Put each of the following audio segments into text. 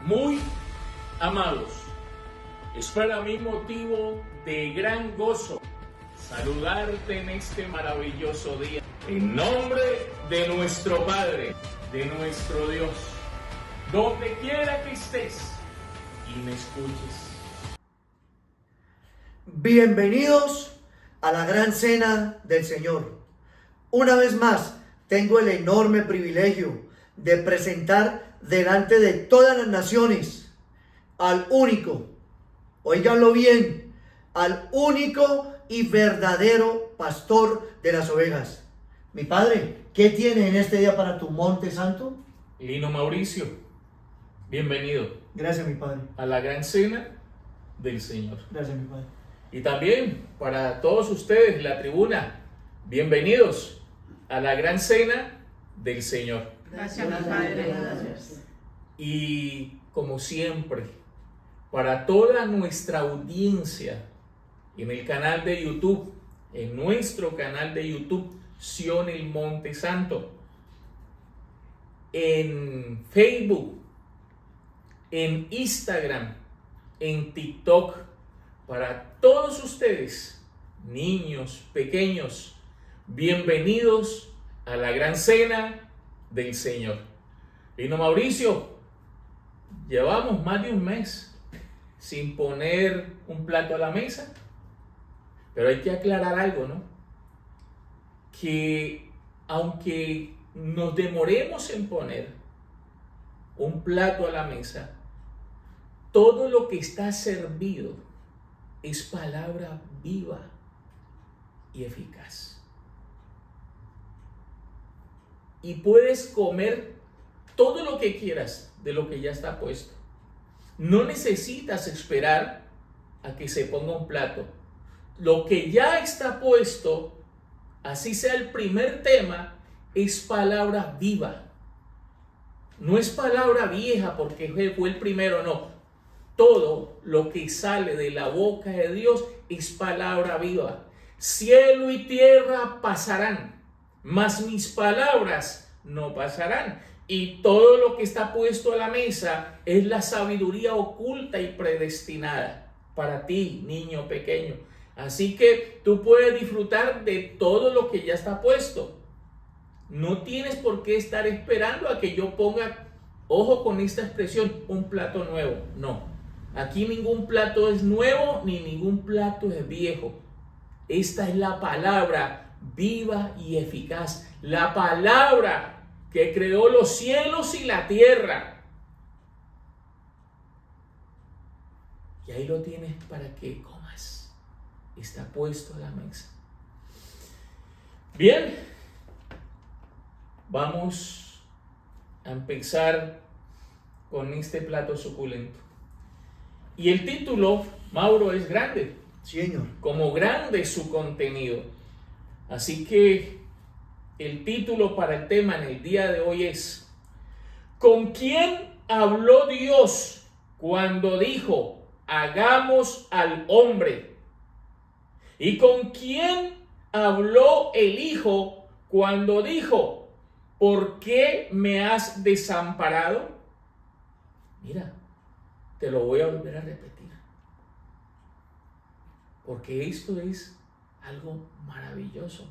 Muy amados, es para mí motivo de gran gozo saludarte en este maravilloso día. En nombre de nuestro Padre, de nuestro Dios, donde quiera que estés y me escuches. Bienvenidos a la gran cena del Señor. Una vez más, tengo el enorme privilegio de presentar delante de todas las naciones al único, óiganlo bien, al único y verdadero pastor de las ovejas. Mi padre, ¿qué tiene en este día para tu monte santo? Lino Mauricio, bienvenido. Gracias, mi padre. A la gran cena del Señor. Gracias, mi padre. Y también para todos ustedes, la tribuna, bienvenidos a la gran cena del Señor. Gracias, mi Padre. Gracias. Y como siempre, para toda nuestra audiencia en el canal de YouTube, en nuestro canal de YouTube, Sion el Monte Santo, en Facebook, en Instagram, en TikTok, para todos ustedes, niños, pequeños, bienvenidos a la gran cena del Señor. Lino Mauricio, llevamos más de un mes sin poner un plato a la mesa, pero hay que aclarar algo, ¿no? Que aunque nos demoremos en poner un plato a la mesa, todo lo que está servido es palabra viva y eficaz. Y puedes comer todo lo que quieras de lo que ya está puesto. No necesitas esperar a que se ponga un plato. Lo que ya está puesto, así sea el primer tema, es palabra viva. No es palabra vieja porque fue el primero, no. Todo lo que sale de la boca de Dios es palabra viva. Cielo y tierra pasarán, mas mis palabras no pasarán. Y todo lo que está puesto a la mesa es la sabiduría oculta y predestinada para ti, niño pequeño. Así que tú puedes disfrutar de todo lo que ya está puesto. No tienes por qué estar esperando a que yo ponga, ojo con esta expresión, un plato nuevo. No, aquí ningún plato es nuevo ni ningún plato es viejo. Esta es la palabra viva y eficaz. La palabra que creó los cielos y la tierra. Y ahí lo tienes para que comas. Está puesto a la mesa. Bien, vamos a empezar con este plato suculento. Y el título, Mauro, es grande. Sí, señor. Como grande es su contenido. Así que el título para el tema en el día de hoy es: ¿con quién habló Dios cuando dijo, hagamos al hombre? ¿Y con quién habló el Hijo cuando dijo, ¿por qué me has desamparado? Mira, te lo voy a volver a repetir, porque esto es algo maravilloso.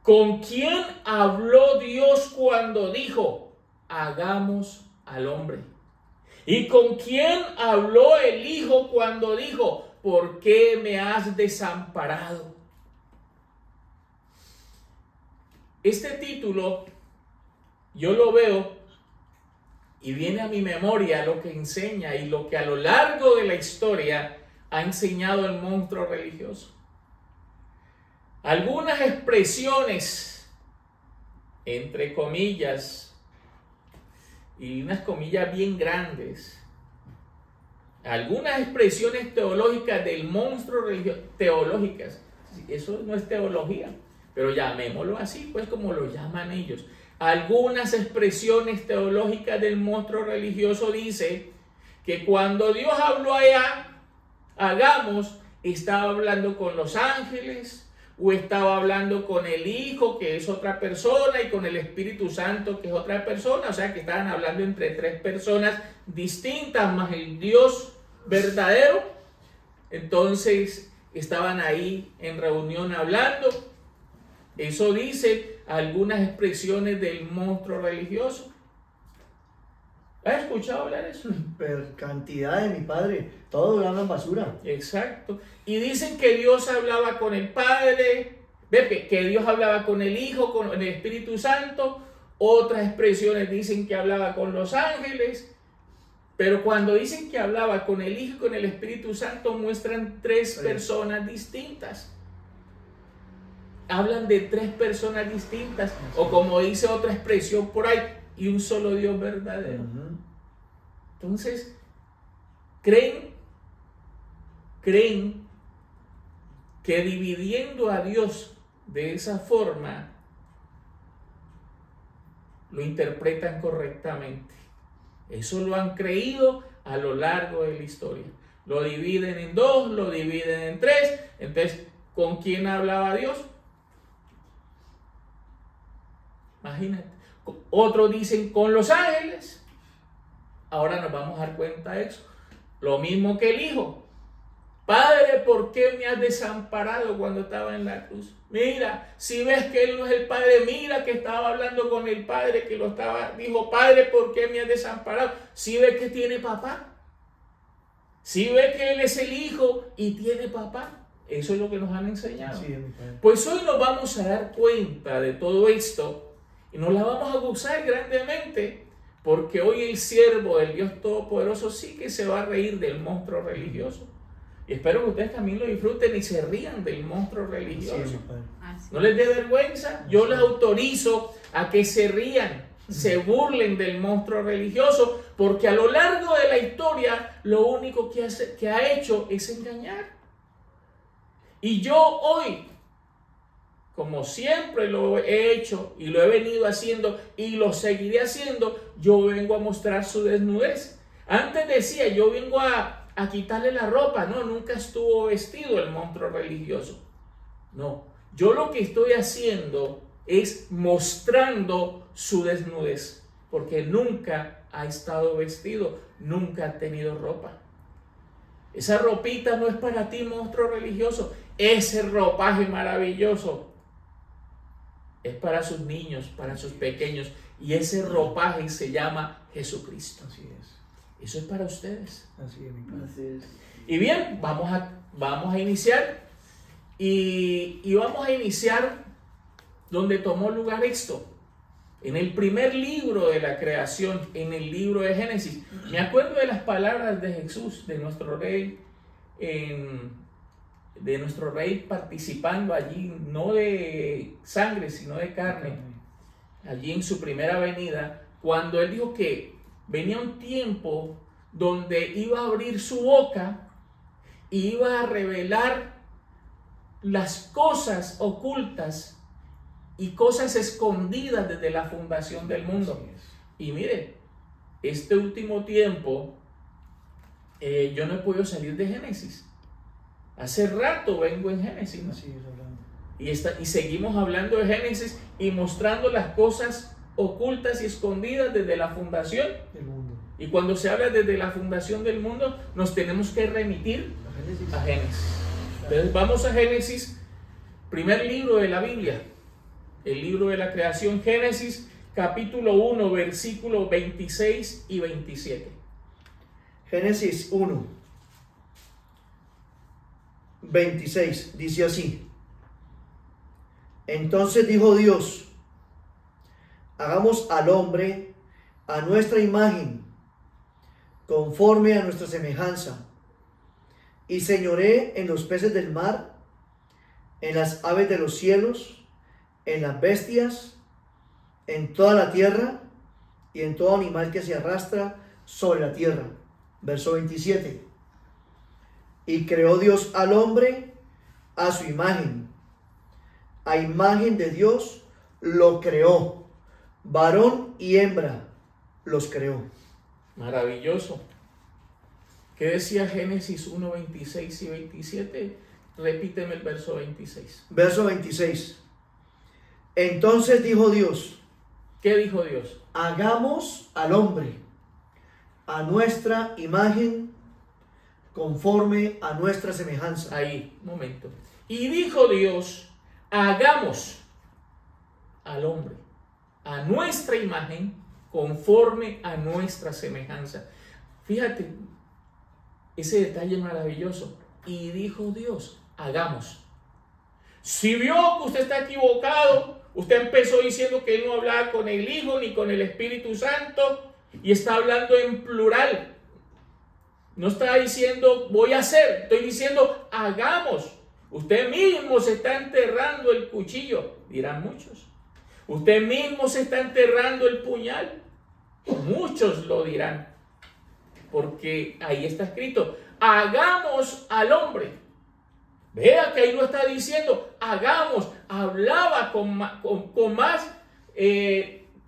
¿Con quién habló Dios cuando dijo, hagamos al hombre? ¿Y con quién habló el Hijo cuando dijo, ¿por qué me has desamparado? Este título yo lo veo y viene a mi memoria lo que enseña y lo que a lo largo de la historia ha enseñado el monstruo religioso. Algunas expresiones, entre comillas, y unas comillas bien grandes, algunas expresiones teológicas del monstruo religioso, teológicas, eso no es teología, pero llamémoslo así, pues como lo llaman ellos. Algunas expresiones teológicas del monstruo religioso dice que cuando Dios habló allá, hagamos, estaba hablando con los ángeles, o estaba hablando con el Hijo, que es otra persona, y con el Espíritu Santo, que es otra persona. O sea, que estaban hablando entre tres personas distintas, más el Dios verdadero. Entonces, estaban ahí en reunión hablando. Eso dice algunas expresiones del monstruo religioso. ¿Has escuchado hablar de eso? Pero cantidad de mi padre, todo hablan basura. Exacto. Y dicen que Dios hablaba con el Padre, ve que Dios hablaba con el Hijo, con el Espíritu Santo. Otras expresiones dicen que hablaba con los ángeles. Pero cuando dicen que hablaba con el Hijo y con el Espíritu Santo, muestran tres personas distintas. Hablan de tres personas distintas. O como dice otra expresión por ahí, y un solo Dios verdadero. Entonces, creen que dividiendo a Dios de esa forma, lo interpretan correctamente. Eso lo han creído a lo largo de la historia. Lo dividen en dos, lo dividen en tres. Entonces, ¿con quién hablaba Dios? Imagínate. Otros dicen con los ángeles. Ahora nos vamos a dar cuenta de eso. Lo mismo que el Hijo. Padre, ¿por qué me has desamparado cuando estaba en la cruz? Mira, si ves que Él no es el Padre, mira que estaba hablando con el Padre, que lo estaba, dijo, Padre, ¿por qué me has desamparado? Si ves que tiene papá. Si ves que Él es el Hijo y tiene papá. Eso es lo que nos han enseñado. Sí, pues hoy nos vamos a dar cuenta de todo esto. Y nos la vamos a gozar grandemente, porque hoy el siervo del Dios Todopoderoso sí que se va a reír del monstruo religioso. Y espero que ustedes también lo disfruten y se rían del monstruo religioso. No les dé vergüenza. Yo les autorizo a que se rían, se burlen del monstruo religioso, porque a lo largo de la historia lo único que ha hecho es engañar. Y yo hoy, como siempre lo he hecho y lo he venido haciendo y lo seguiré haciendo, yo vengo a mostrar su desnudez. Antes decía, yo vengo a quitarle la ropa. No, nunca estuvo vestido el monstruo religioso. No, yo lo que estoy haciendo es mostrando su desnudez, porque nunca ha estado vestido, nunca ha tenido ropa. Esa ropita no es para ti, monstruo religioso. Ese ropaje maravilloso es para sus niños, para sus pequeños. Y ese ropaje se llama Jesucristo. Así es. Eso es para ustedes. Así es, mi padre. Así es. Y bien, vamos a iniciar. Y vamos a iniciar donde tomó lugar esto. En el primer libro de la creación, en el libro de Génesis. Me acuerdo de las palabras de Jesús, de nuestro Rey, participando allí, no de sangre, sino de carne, allí en su primera venida, cuando Él dijo que venía un tiempo donde iba a abrir su boca y iba a revelar las cosas ocultas y cosas escondidas desde la fundación del mundo. Y mire, este último tiempo yo no he podido salir de Génesis. Hace rato vengo en Génesis, ¿no? Así es, hablando. Y seguimos hablando de Génesis y mostrando las cosas ocultas y escondidas desde la fundación del mundo. Y cuando se habla desde la fundación del mundo, nos tenemos que remitir a Génesis. Entonces vamos a Génesis, primer libro de la Biblia, el libro de la creación, Génesis capítulo 1, versículos 26 y 27. Génesis 1, 26, dice así: Entonces dijo Dios, hagamos al hombre a nuestra imagen, conforme a nuestra semejanza, y señoree en los peces del mar, en las aves de los cielos, en las bestias, en toda la tierra, y en todo animal que se arrastra sobre la tierra. Verso 27. Y creó Dios al hombre a su imagen. A imagen de Dios lo creó. Varón y hembra los creó. Maravilloso. ¿Qué decía Génesis 1, 26 y 27? Repíteme el verso 26. Verso 26. Entonces dijo Dios, ¿Qué dijo Dios? hagamos al hombre a nuestra imagen, conforme a nuestra semejanza. Ahí, un momento. Y dijo Dios, hagamos al hombre a nuestra imagen, conforme a nuestra semejanza. Fíjate, ese detalle maravilloso. Y dijo Dios, hagamos. Si vio que usted está equivocado, usted empezó diciendo que él no hablaba con el Hijo ni con el Espíritu Santo, y está hablando en plural. No está diciendo voy a hacer, estoy diciendo hagamos. Usted mismo se está enterrando el cuchillo, dirán muchos. Usted mismo se está enterrando el puñal, muchos lo dirán. Porque ahí está escrito, hagamos al hombre. Vea que ahí lo está diciendo, hagamos. Hablaba con más,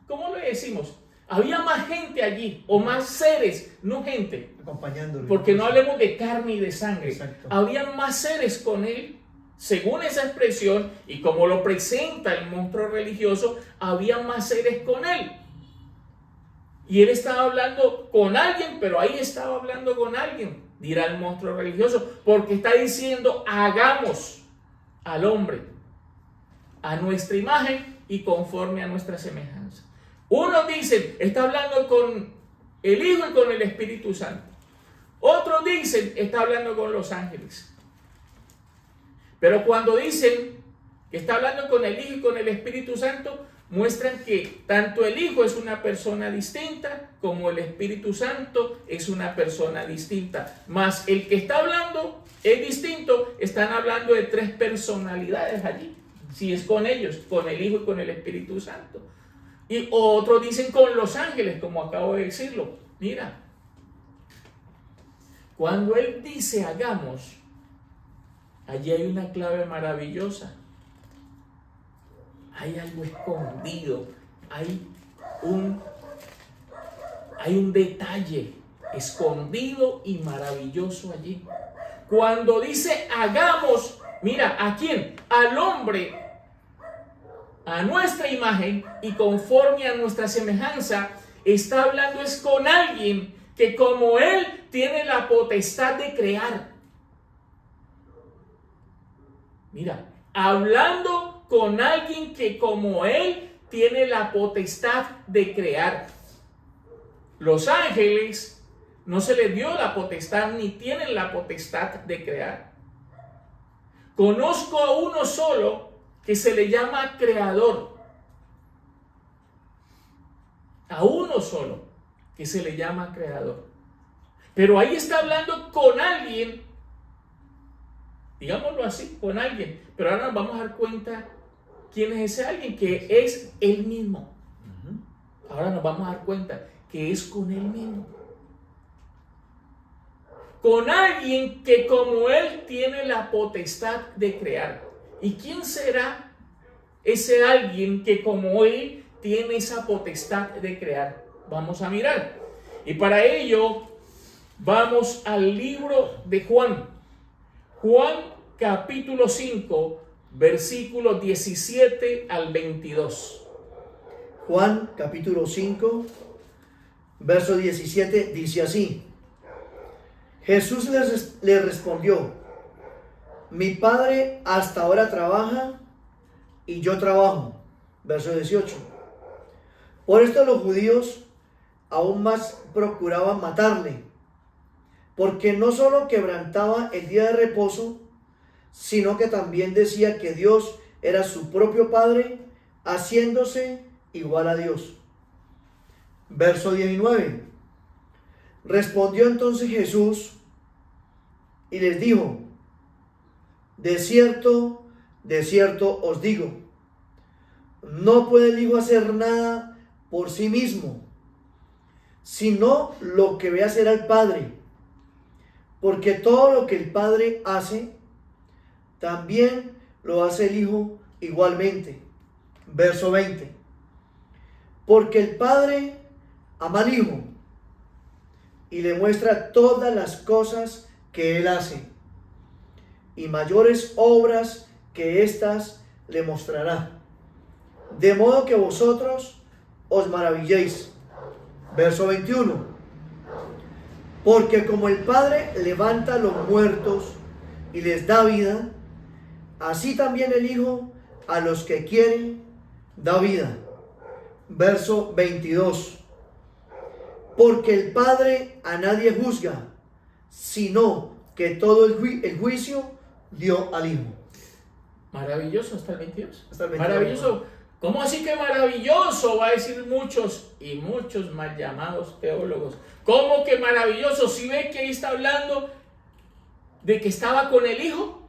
¿cómo le decimos? Había más gente allí, o más seres, no gente. Acompañándolo. Porque no hablemos de carne y de sangre. Exacto. Había más seres con él, según esa expresión, y como lo presenta el monstruo religioso, había más seres con él. Y él estaba hablando con alguien, pero ahí estaba hablando con alguien, dirá el monstruo religioso, porque está diciendo, hagamos al hombre a nuestra imagen y conforme a nuestra semejanza. Unos dicen, está hablando con el Hijo y con el Espíritu Santo. Otros dicen, está hablando con los ángeles. Pero cuando dicen que está hablando con el Hijo y con el Espíritu Santo, muestran que tanto el Hijo es una persona distinta como el Espíritu Santo es una persona distinta. Mas el que está hablando es distinto. Están hablando de tres personalidades allí. Si es con ellos, con el Hijo y con el Espíritu Santo. Y otros dicen con los ángeles, como acabo de decirlo. Mira, cuando Él dice hagamos, allí hay una clave maravillosa. Hay algo escondido, hay un detalle escondido y maravilloso allí. Cuando dice hagamos, mira, ¿a quién? Al hombre, a nuestra imagen y conforme a nuestra semejanza. Está hablando es con alguien que como él tiene la potestad de crear. Mira, hablando con alguien que como él tiene la potestad de crear. Los ángeles no se les dio la potestad ni tienen la potestad de crear. Conozco a uno solo que se le llama creador. A uno solo que se le llama creador. Pero ahí está hablando con alguien, digámoslo así, con alguien. Pero ahora nos vamos a dar cuenta quién es ese alguien, que es él mismo. Ahora nos vamos a dar cuenta que es con él mismo. Con alguien que como él tiene la potestad de crear. ¿Y quién será ese alguien que como él tiene esa potestad de crear? Vamos a mirar. Y para ello vamos al libro de Juan. Juan capítulo 5, versículos 17 al 22. Juan capítulo 5, verso 17 dice así. Jesús le respondió, mi Padre hasta ahora trabaja y yo trabajo. Verso 18. Por esto los judíos aún más procuraban matarle, porque no solo quebrantaba el día de reposo, sino que también decía que Dios era su propio Padre, haciéndose igual a Dios. Verso 19. Respondió entonces Jesús y les dijo, de cierto os digo, no puede el Hijo hacer nada por sí mismo, sino lo que ve hacer al Padre, porque todo lo que el Padre hace, también lo hace el Hijo igualmente. Verso 20. Porque el Padre ama al Hijo y le muestra todas las cosas que Él hace, y mayores obras que éstas le mostrará. De modo que vosotros os maravilléis. Verso 21. Porque como el Padre levanta a los muertos y les da vida, así también el Hijo a los que quiere da vida. Verso 22. Porque el Padre a nadie juzga, sino que todo el juicio dio al Hijo. Maravilloso hasta el 22. Hasta el 22. Maravilloso. ¿Cómo así que maravilloso? Va a decir muchos y muchos mal llamados teólogos. ¿Cómo que maravilloso? Si ve que ahí está hablando de que estaba con el Hijo,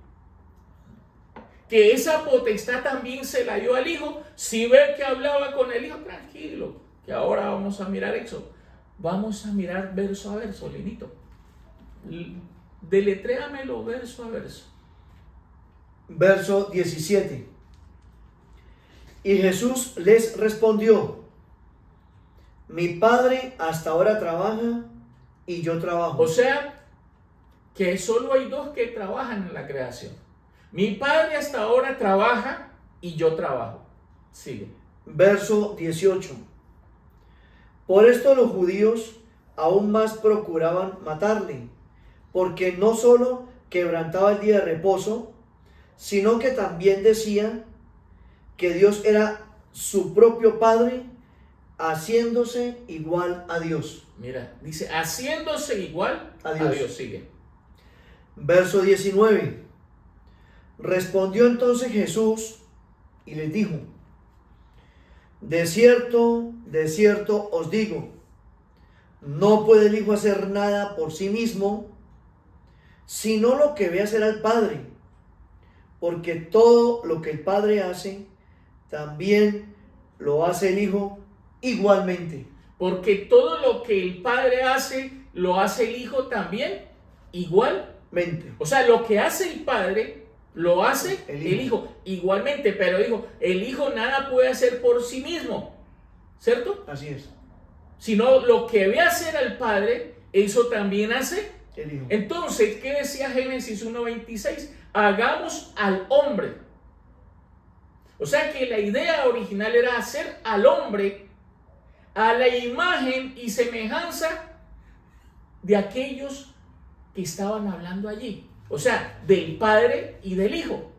que esa potestad también se la dio al Hijo. Si ve que hablaba con el Hijo, tranquilo, que ahora vamos a mirar eso. Vamos a mirar verso a verso, Linito. Deletréamelo verso a verso. Verso 17. Y Jesús les respondió: mi Padre hasta ahora trabaja y yo trabajo. O sea, que solo hay dos que trabajan en la creación. Mi Padre hasta ahora trabaja y yo trabajo. Sigue. Verso 18. Por esto los judíos aún más procuraban matarle, porque no solo quebrantaba el día de reposo, sino que también decía que Dios era su propio Padre, haciéndose igual a Dios. Mira, dice, haciéndose igual a Dios. Sigue. Verso 19. Respondió entonces Jesús y les dijo: de cierto os digo, no puede el Hijo hacer nada por sí mismo, sino lo que ve hacer al Padre, porque todo lo que el Padre hace, también lo hace el Hijo igualmente. Porque todo lo que el Padre hace, lo hace el Hijo también igualmente. O sea, lo que hace el Padre, lo hace el Hijo igualmente. Pero dijo, el Hijo nada puede hacer por sí mismo, ¿cierto? Así es. Sino lo que ve hacer al Padre, eso también hace el Hijo. Entonces, ¿qué decía Génesis 1:26? Hagamos al hombre. O sea que la idea original era hacer al hombre a la imagen y semejanza de aquellos que estaban hablando allí. O sea, del Padre y del Hijo.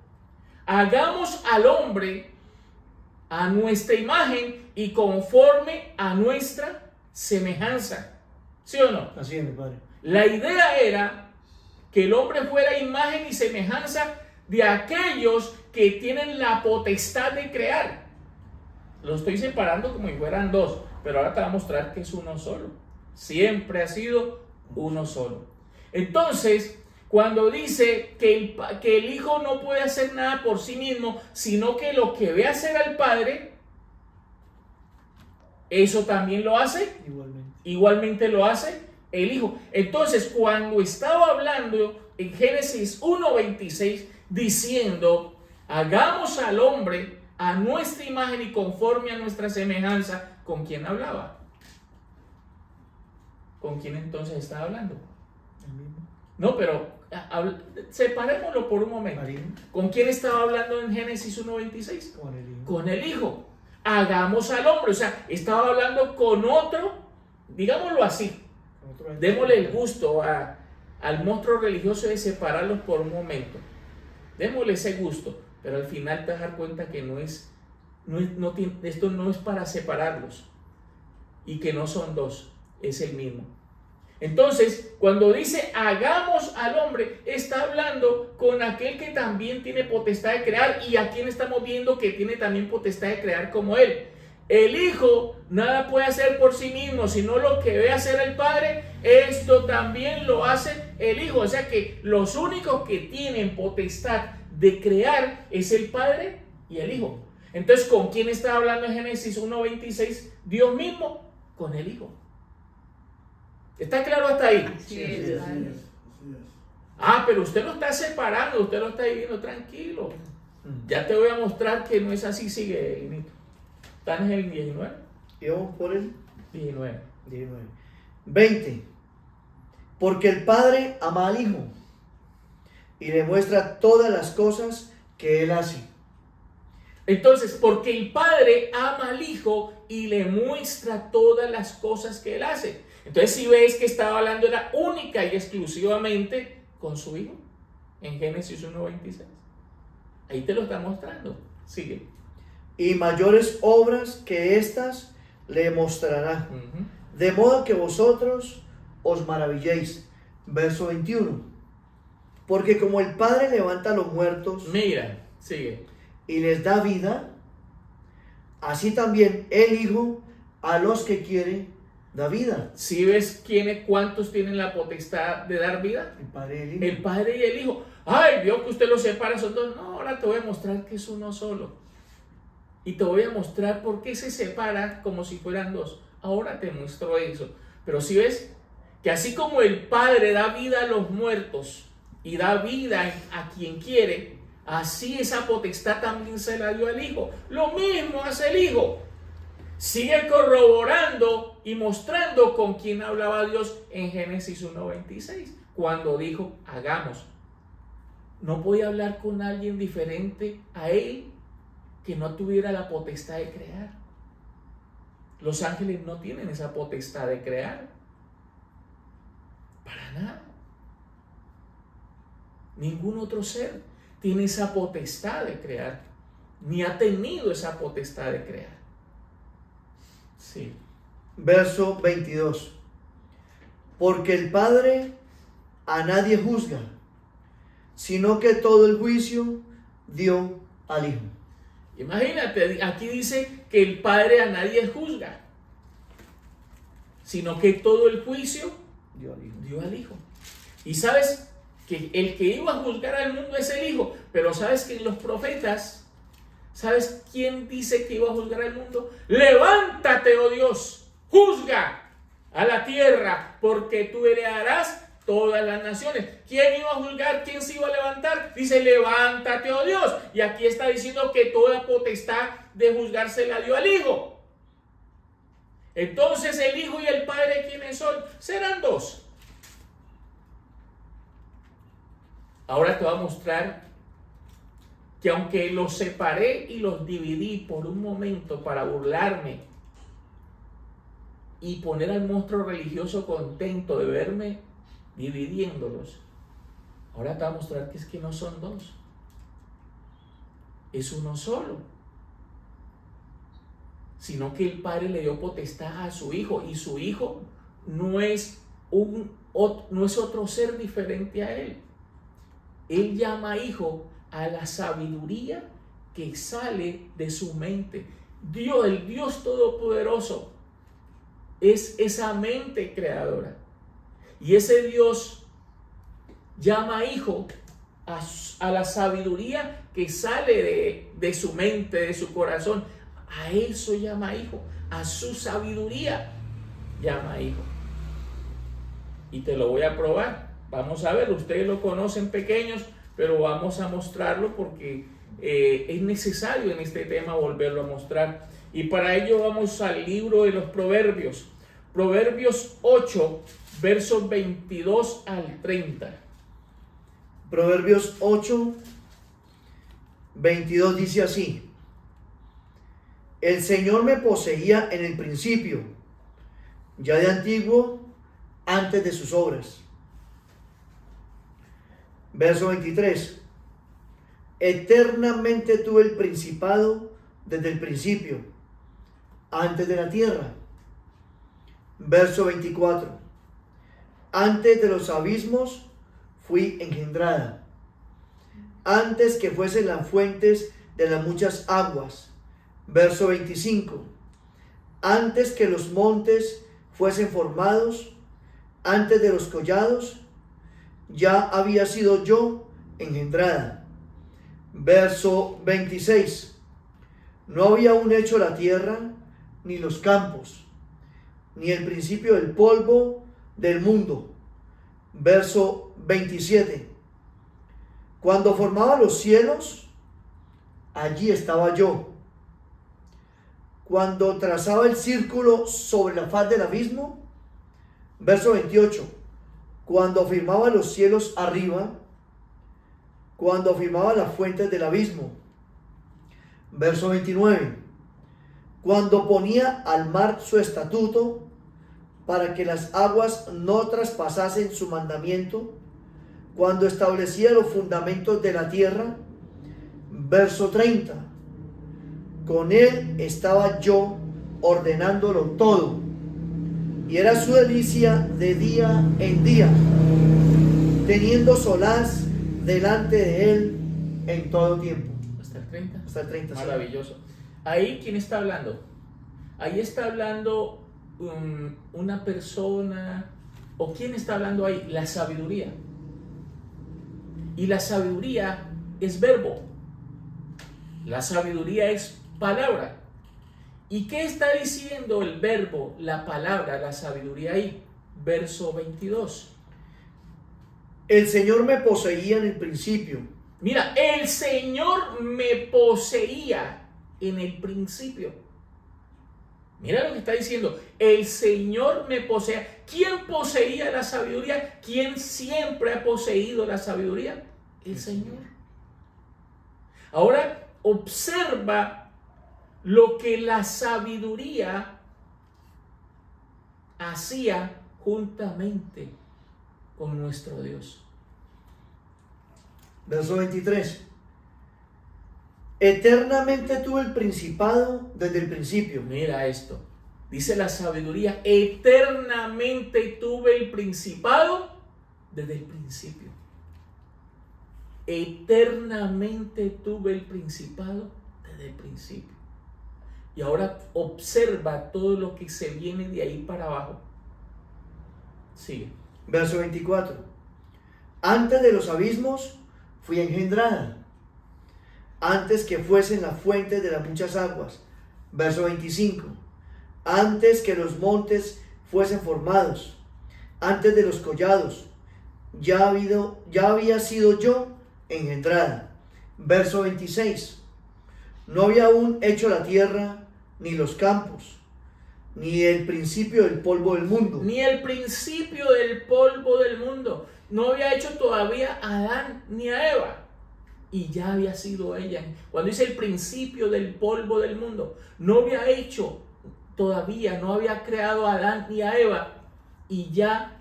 Hagamos al hombre a nuestra imagen y conforme a nuestra semejanza. ¿Sí o no? Así es, mi Padre. La idea era que el hombre fuera imagen y semejanza de aquellos que tienen la potestad de crear. Lo estoy separando como si fueran dos, pero ahora te voy a mostrar que es uno solo. Siempre ha sido uno solo. Entonces, cuando dice que el Hijo no puede hacer nada por sí mismo, sino que lo que ve hacer al Padre, eso también lo hace. Igualmente lo hace el Hijo. Entonces, cuando estaba hablando en Génesis 1:26, diciendo, hagamos al hombre a nuestra imagen y conforme a nuestra semejanza, ¿con quién hablaba? ¿Con quién entonces estaba hablando? No, pero separémoslo por un momento. ¿Con quién estaba hablando en Génesis 1:26? Con el Hijo. Hagamos al hombre. O sea, estaba hablando con otro, digámoslo así. Démosle el gusto al monstruo religioso de separarlos por un momento. Démosle ese gusto, pero al final te vas a dar cuenta que esto no es para separarlos y que no son dos, es el mismo. Entonces, cuando dice hagamos al hombre, está hablando con aquel que también tiene potestad de crear y a quien estamos viendo que tiene también potestad de crear como él. El Hijo nada puede hacer por sí mismo, sino lo que ve hacer el Padre, esto también lo hace el Hijo. O sea que los únicos que tienen potestad de crear es el Padre y el Hijo. Entonces, ¿con quién está hablando en Génesis 1:26? Dios mismo, con el Hijo. ¿Está claro hasta ahí? Así es. Ah, pero usted lo está separando, usted lo está viviendo tranquilo. Ya te voy a mostrar que no es así, sigue, Inito. ¿Están en el 19? Y vamos por el 19. 20. Porque el Padre ama al Hijo y le muestra todas las cosas que él hace. Entonces, porque el Padre ama al Hijo y le muestra todas las cosas que él hace. Entonces, si ves que estaba hablando era única y exclusivamente con su Hijo, en Génesis 1:26. Ahí te lo está mostrando. Sigue. Y mayores obras que estas le mostrará, de modo que vosotros os maravilléis. Verso 21. Porque como el Padre levanta a los muertos, Mira, sigue. y les da vida, así también el Hijo a los que quiere da vida. Si ves cuántos tienen la potestad de dar vida, El Padre y el Hijo. el Padre y el Hijo. Ay, vio que usted los separa, son dos. No, ahora te voy a mostrar que es uno solo. Y te voy a mostrar por qué se separa como si fueran dos. Ahora te muestro eso. Pero si ves que así como el Padre da vida a los muertos y da vida a quien quiere, así esa potestad también se la dio al Hijo. Lo mismo hace el Hijo. Sigue corroborando y mostrando con quién hablaba Dios en Génesis 1:26, cuando dijo, hagamos. No podía hablar con alguien diferente a él que no tuviera la potestad de crear. Los ángeles no tienen esa potestad de crear. Para nada. Ningún otro ser tiene esa potestad de crear, ni ha tenido esa potestad de crear. Sí. Verso 22. Porque el Padre a nadie juzga, sino que todo el juicio dio al Hijo. Imagínate, aquí dice que el Padre a nadie juzga, sino que todo el juicio dio al Hijo. Y sabes que el que iba a juzgar al mundo es el Hijo, pero sabes que en los profetas, ¿sabes quién dice que iba a juzgar al mundo? Levántate, oh Dios, juzga a la tierra, porque tú heredarás todas las naciones. ¿Quién iba a juzgar? ¿Quién se iba a levantar? Dice, levántate, oh Dios. Y aquí está diciendo que toda potestad de juzgar se la dio al Hijo. Entonces el Hijo y el Padre, ¿quiénes son? Serán dos. Ahora te voy a mostrar que aunque los separé y los dividí por un momento para burlarme y poner al monstruo religioso contento de verme dividiéndolos, ahora te voy a mostrar que es que no son dos, es uno solo, sino que el Padre le dio potestad a su Hijo, y su Hijo no es otro ser diferente a él. Él llama Hijo a la sabiduría que sale de su mente. Dios, el Dios Todopoderoso, es esa mente creadora. Y ese Dios llama Hijo a la sabiduría que sale de su mente, de su corazón. A eso llama Hijo, a su sabiduría llama Hijo. Y te lo voy a probar. Vamos a ver, ustedes lo conocen pequeños, pero vamos a mostrarlo porque es necesario en este tema volverlo a mostrar. Y para ello vamos al libro de los Proverbios. Proverbios 8, versos 22 al 30. Proverbios 8, 22 dice así: El Señor me poseía en el principio, ya de antiguo, antes de sus obras. Verso 23. Eternamente tuve el principado desde el principio, antes de la tierra. Verso 24. Antes de los abismos fui engendrada, antes que fuesen las fuentes de las muchas aguas. Verso 25. Antes que los montes fuesen formados, antes de los collados, ya había sido yo engendrada. Verso 26. No había aún hecho la tierra, ni los campos, ni el principio del polvo del mundo. Verso 27. Cuando formaba los cielos, allí estaba yo. Cuando trazaba el círculo sobre la faz del abismo. Verso 28. Cuando firmaba los cielos arriba, cuando afirmaba las fuentes del abismo. Verso 29. Cuando ponía al mar su estatuto, para que las aguas no traspasasen su mandamiento, cuando establecía los fundamentos de la tierra. Verso 30. Con él estaba yo ordenándolo todo, y era su delicia de día en día, teniendo solaz delante de él en todo tiempo. Hasta el 30. Hasta el 30. Maravilloso. Ahí, ¿quién está hablando? Ahí está hablando una persona, o ¿quién está hablando ahí? La sabiduría. Y la sabiduría es verbo. La sabiduría es palabra. ¿Y qué está diciendo el verbo, la palabra, la sabiduría ahí? Verso 22. El Señor me poseía en el principio. Mira, el Señor me poseía en el principio. Mira lo que está diciendo. El Señor me poseía. ¿Quién poseía la sabiduría? ¿Quién siempre ha poseído la sabiduría? El Señor. Ahora observa lo que la sabiduría hacía juntamente con nuestro Dios. Verso 23. Eternamente tuve el principado desde el principio. Mira esto. Dice la sabiduría, eternamente tuve el principado desde el principio. Eternamente tuve el principado desde el principio. Y ahora observa todo lo que se viene de ahí para abajo. Sigue. Verso 24. Antes de los abismos fui engendrada, antes que fuesen las fuentes de las muchas aguas. Verso 25. Antes que los montes fuesen formados, antes de los collados, ya había sido yo engendrada. Verso 26. No había aún hecho la tierra, ni los campos, ni el principio del polvo del mundo. Ni el principio del polvo del mundo. No había hecho todavía a Adán ni a Eva. Y ya había sido ella. Cuando dice el principio del polvo del mundo, no había hecho todavía, no había creado a Adán ni a Eva. Y ya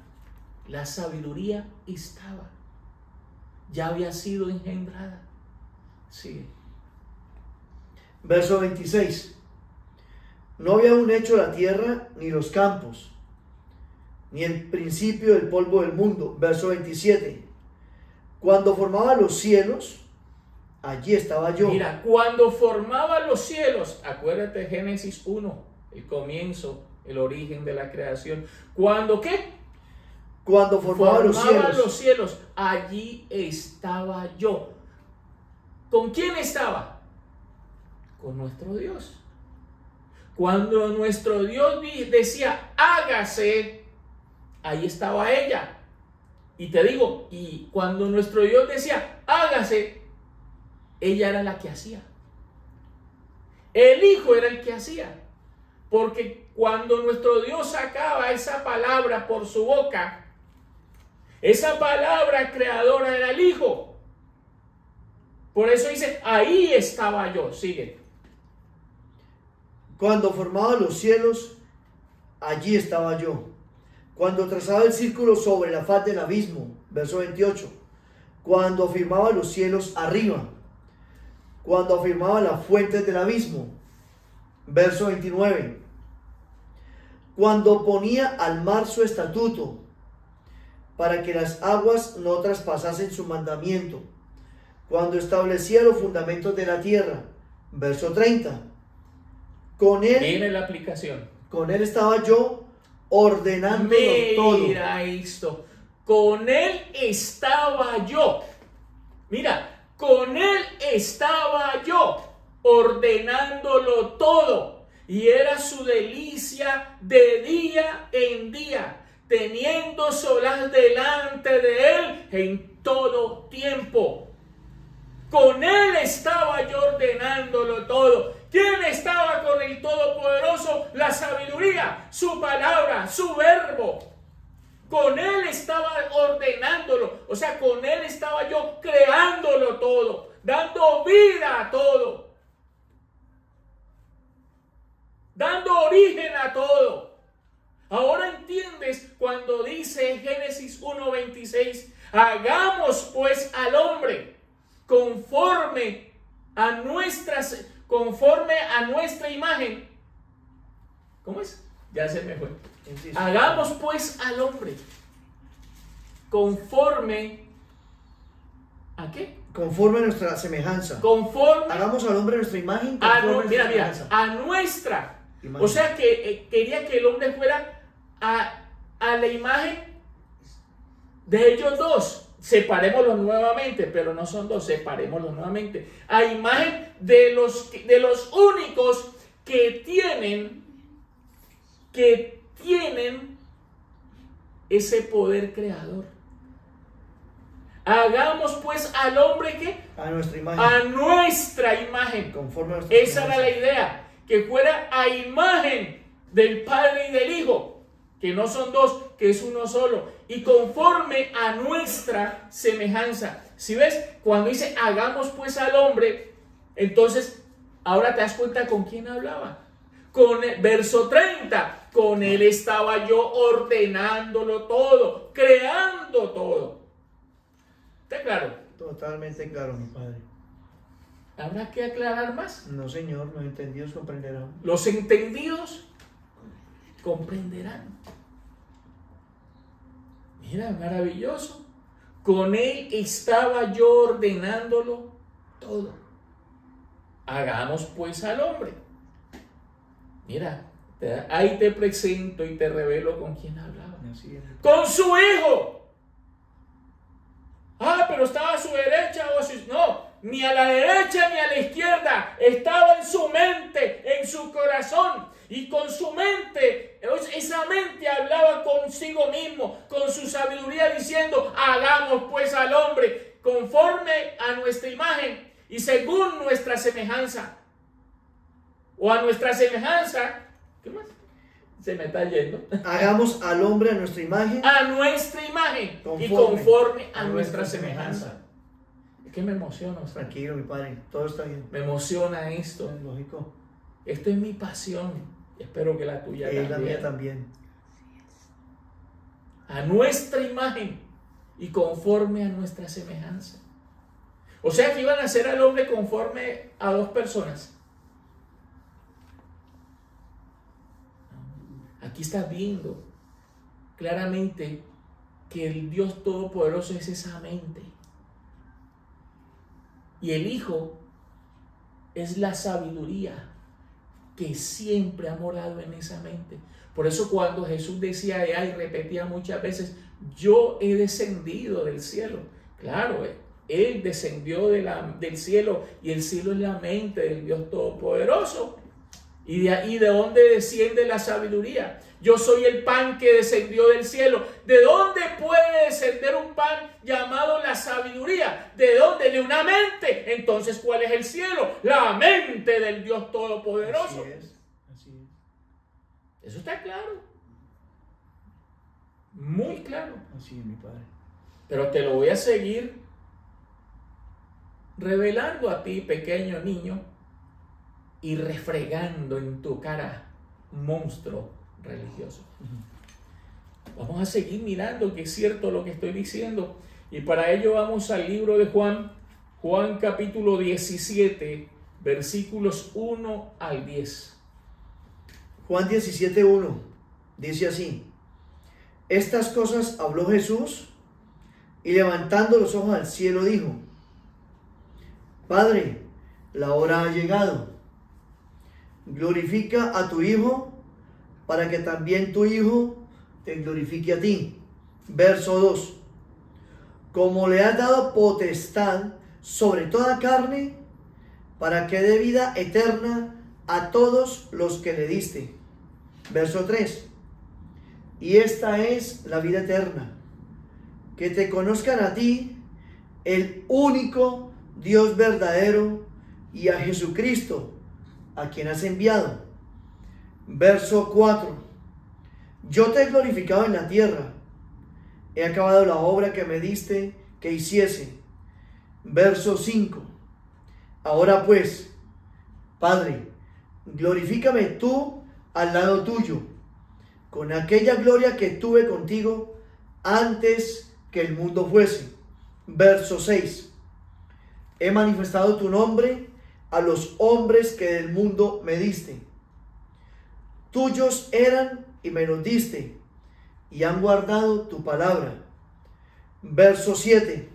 la sabiduría estaba. Ya había sido engendrada. Sigue. Verso 26. No había aún hecho la tierra ni los campos, ni el principio del polvo del mundo. Verso 27. Cuando formaba los cielos, allí estaba yo. Mira, cuando formaba los cielos, acuérdate de Génesis 1, el comienzo, el origen de la creación. ¿Cuándo qué? Cuando formaba los cielos, allí estaba yo. ¿Con quién estaba? Con nuestro Dios. Cuando nuestro Dios decía, hágase, ahí estaba ella. Y te digo, y cuando nuestro Dios decía, hágase, ella era la que hacía. El Hijo era el que hacía. Porque cuando nuestro Dios sacaba esa palabra por su boca, esa palabra creadora era el Hijo. Por eso dice, ahí estaba yo. Sigue. Cuando formaba los cielos, allí estaba yo. Cuando trazaba el círculo sobre la faz del abismo. Verso 28. Cuando afirmaba los cielos arriba. Cuando afirmaba las fuentes del abismo. Verso 29. Cuando ponía al mar su estatuto, para que las aguas no traspasasen su mandamiento. Cuando establecía los fundamentos de la tierra. Verso 30. Con él, viene la aplicación. Con él estaba yo ordenándolo todo. Mira esto. Con él estaba yo. Mira, con él estaba yo ordenándolo todo. Y era su delicia de día en día, teniendo solaz delante de él en todo tiempo. Con él estaba yo ordenándolo todo. ¿Quién estaba con el Todopoderoso? La sabiduría, su palabra, su verbo. Con Él estaba ordenándolo. O sea, con Él estaba yo creándolo todo, dando vida a todo, dando origen a todo. Ahora entiendes cuando dice Génesis 1:26, hagamos pues al hombre conforme a nuestra imagen. ¿Cómo es? Ya se me fue. Hagamos pues al hombre conforme ¿a qué? Conforme a nuestra semejanza. Conforme Hagamos al hombre a nuestra imagen. mira, a nuestra imagen. O sea que quería que el hombre fuera a la imagen de ellos dos. Separémoslos nuevamente, pero no son dos, separémoslos nuevamente. A imagen de los únicos que tienen ese poder creador. Hagamos pues al hombre que a nuestra imagen. A nuestra imagen. Conforme a nuestra Esa era la idea, que fuera a imagen del Padre y del Hijo, que no son dos, que es uno solo, y conforme a nuestra semejanza. Si ves, cuando dice hagamos pues al hombre, entonces ahora te das cuenta con quién hablaba. Con el verso 30, con Él estaba yo ordenándolo todo, creando todo. ¿Está claro? Totalmente claro, mi Padre. ¿Habrá que aclarar más? No, Señor, los entendidos comprenderán. Los entendidos comprenderán. Mira, maravilloso. Con Él estaba yo ordenándolo todo. Hagamos pues al hombre. Mira, ahí te presento y te revelo con quién hablaba. Con su Hijo. Pero estaba a su derecha o a su... No, ni a la derecha ni a la izquierda. Estaba en su mente, en su corazón. Y con su mente, esa mente hablaba consigo mismo, con su sabiduría, diciendo, hagamos pues al hombre conforme a nuestra imagen y según nuestra semejanza. O a nuestra semejanza, ¿qué más? Se me está yendo. Hagamos al hombre a nuestra imagen. A nuestra imagen y conforme a nuestra semejanza. Es que me emociona. Tranquilo, mi Padre, todo está bien. Me emociona esto. Es lógico. Esto es mi pasión. Espero que la tuya también. La mía también. A nuestra imagen y conforme a nuestra semejanza. O sea que iban a hacer al hombre conforme a dos personas. Aquí estás viendo claramente que el Dios Todopoderoso es esa mente. Y el Hijo es la sabiduría que siempre ha morado en esa mente. Por eso cuando Jesús decía y repetía muchas veces, yo he descendido del cielo. Claro, Él descendió del cielo y el cielo es la mente del Dios Todopoderoso. Y de ahí, ¿de dónde desciende la sabiduría? Yo soy el pan que descendió del cielo. ¿De dónde puede descender un pan llamado la sabiduría? ¿De dónde? De una mente. Entonces, ¿cuál es el cielo? La mente del Dios Todopoderoso. Así es. Eso está claro. Muy claro. Así es, mi Padre. Pero te lo voy a seguir revelando a ti, pequeño niño, y refregando en tu cara, monstruo religioso. Vamos a seguir mirando que es cierto lo que estoy diciendo. Y para ello vamos al libro de Juan, Juan capítulo 17, versículos 1 al 10. Juan 17:1 dice así: estas cosas habló Jesús y levantando los ojos al cielo dijo: Padre, la hora ha llegado. Glorifica a tu Hijo, para que también tu Hijo te glorifique a ti. Verso 2. Como le has dado potestad sobre toda carne, para que dé vida eterna a todos los que le diste. Verso 3. Y esta es la vida eterna, que te conozcan a ti, el único Dios verdadero, y a Jesucristo, a quien has enviado. Verso 4. Yo te he glorificado en la tierra, he acabado la obra que me diste que hiciese. Verso 5. Ahora pues, Padre, glorifícame tú al lado tuyo, con aquella gloria que tuve contigo antes que el mundo fuese. Verso 6. He manifestado tu nombre a los hombres que del mundo me diste. Tuyos eran y me los diste, y han guardado tu palabra. Verso 7.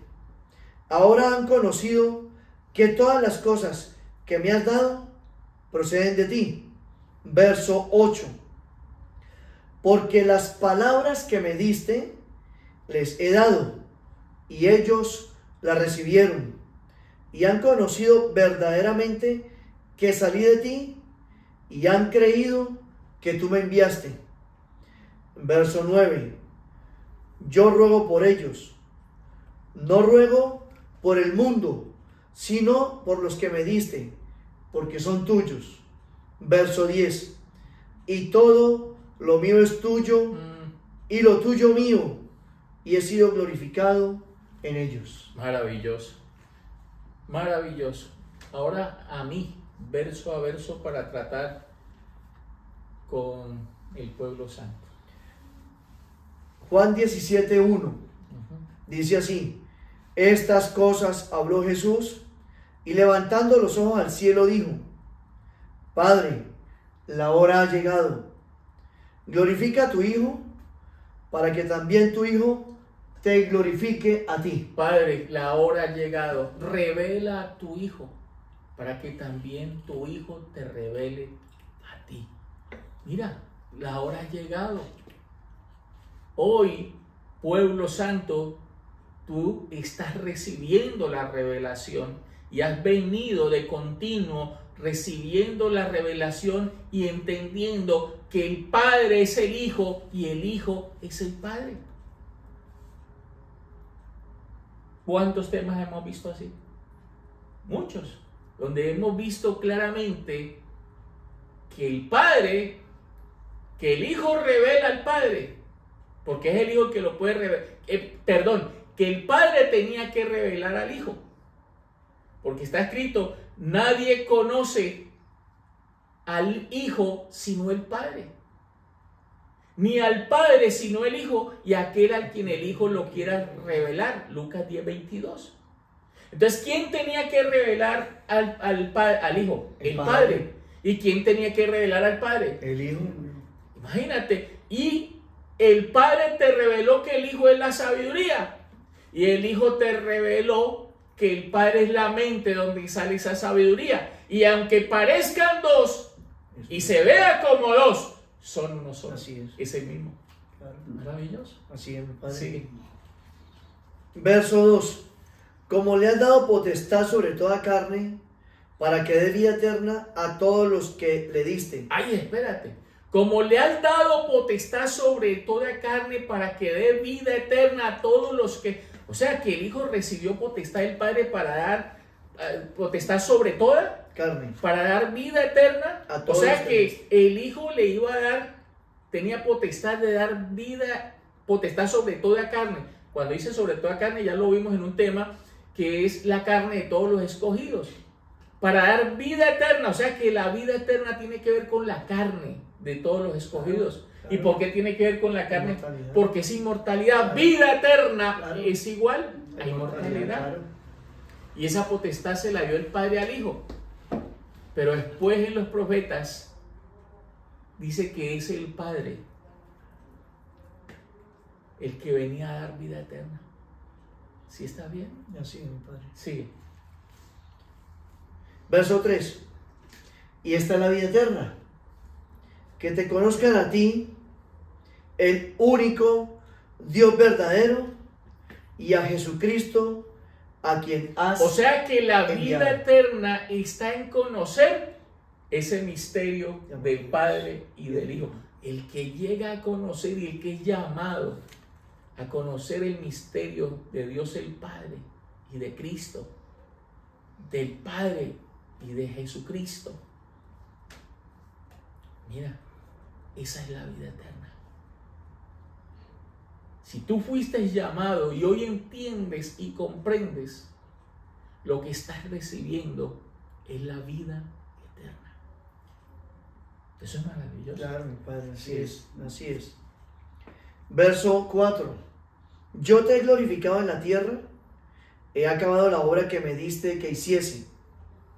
Ahora han conocido que todas las cosas que me has dado proceden de ti. Verso 8. Porque las palabras que me diste les he dado, y ellos las recibieron, y han conocido verdaderamente que salí de ti, y han creído que tú me enviaste. Verso 9. Yo ruego por ellos, no ruego por el mundo, sino por los que me diste, porque son tuyos. Verso 10. Y todo lo mío es tuyo, y lo tuyo mío, y he sido glorificado en ellos. Maravilloso, maravilloso. Ahora a mí, verso a verso, para tratar con el pueblo santo. Juan 17:1 dice así: estas cosas habló Jesús, y levantando los ojos al cielo dijo: Padre, la hora ha llegado. Glorifica a tu Hijo, para que también tu Hijo te glorifique a ti. Padre, la hora ha llegado. Revela a tu Hijo, para que también tu Hijo te revele a ti. Mira, la hora ha llegado. Hoy, pueblo santo, tú estás recibiendo la revelación y has venido de continuo recibiendo la revelación y entendiendo que el Padre es el Hijo y el Hijo es el Padre. ¿Cuántos temas hemos visto así? Muchos, donde hemos visto claramente que el Padre, que el Hijo revela al Padre, porque es el Hijo que lo puede revelar, que el Padre tenía que revelar al Hijo, porque está escrito: nadie conoce al Hijo sino el Padre, ni al Padre sino el Hijo, y aquel al quien el Hijo lo quiera revelar. Lucas 10:22. Entonces, ¿quién tenía que revelar al Hijo? El Padre. ¿Y quién tenía que revelar al Padre? El Hijo. Imagínate. Y el Padre te reveló que el Hijo es la sabiduría, y el Hijo te reveló que el Padre es la mente donde sale esa sabiduría. Y aunque parezcan dos y se vea como dos, son uno solo. Así es el mismo. Claro. Maravilloso. Así es, mi Padre. Sí. Verso 2. Como le has dado potestad sobre toda carne, para que dé vida eterna a todos los que le diste. Ay, espérate. Como le has dado potestad sobre toda carne, para que dé vida eterna a todos los que... O sea, que el Hijo recibió potestad del Padre para dar potestad sobre toda Carne. para dar vida eterna. A todos o sea los que el Hijo le iba a dar, tenía potestad de dar vida, potestad sobre toda carne. Cuando dice sobre toda carne, ya lo vimos en un tema que es la carne de todos los escogidos, para dar vida eterna. O sea que la vida eterna tiene que ver con la carne de todos los escogidos. Claro. ¿Y por qué tiene que ver con la carne? Inmortalidad. Porque es inmortalidad. Claro. Vida eterna, Claro, es igual a inmortalidad. Claro. Y esa potestad se la dio el Padre al Hijo. Pero después en los profetas dice que es el Padre el que venía a dar vida eterna. ¿Sí está bien? Así es, mi Padre. Sí. Verso 3. Y esta es la vida eterna: que te conozcan a ti, el único Dios verdadero, y a Jesucristo, a quien has O sea que la vida enviado. eterna está en conocer ese misterio del Padre y del Hijo. El que llega a conocer y el que es llamado a conocer el misterio de Dios el Padre y de Cristo, del Padre y de Jesucristo. Mira, esa es la vida eterna. Si tú fuiste llamado y hoy entiendes y comprendes, lo que estás recibiendo es la vida eterna. Eso es maravilloso. Claro, mi Padre, así Sí. es, así es. Verso 4. Yo te he glorificado en la tierra, he acabado la obra que me diste que hiciese.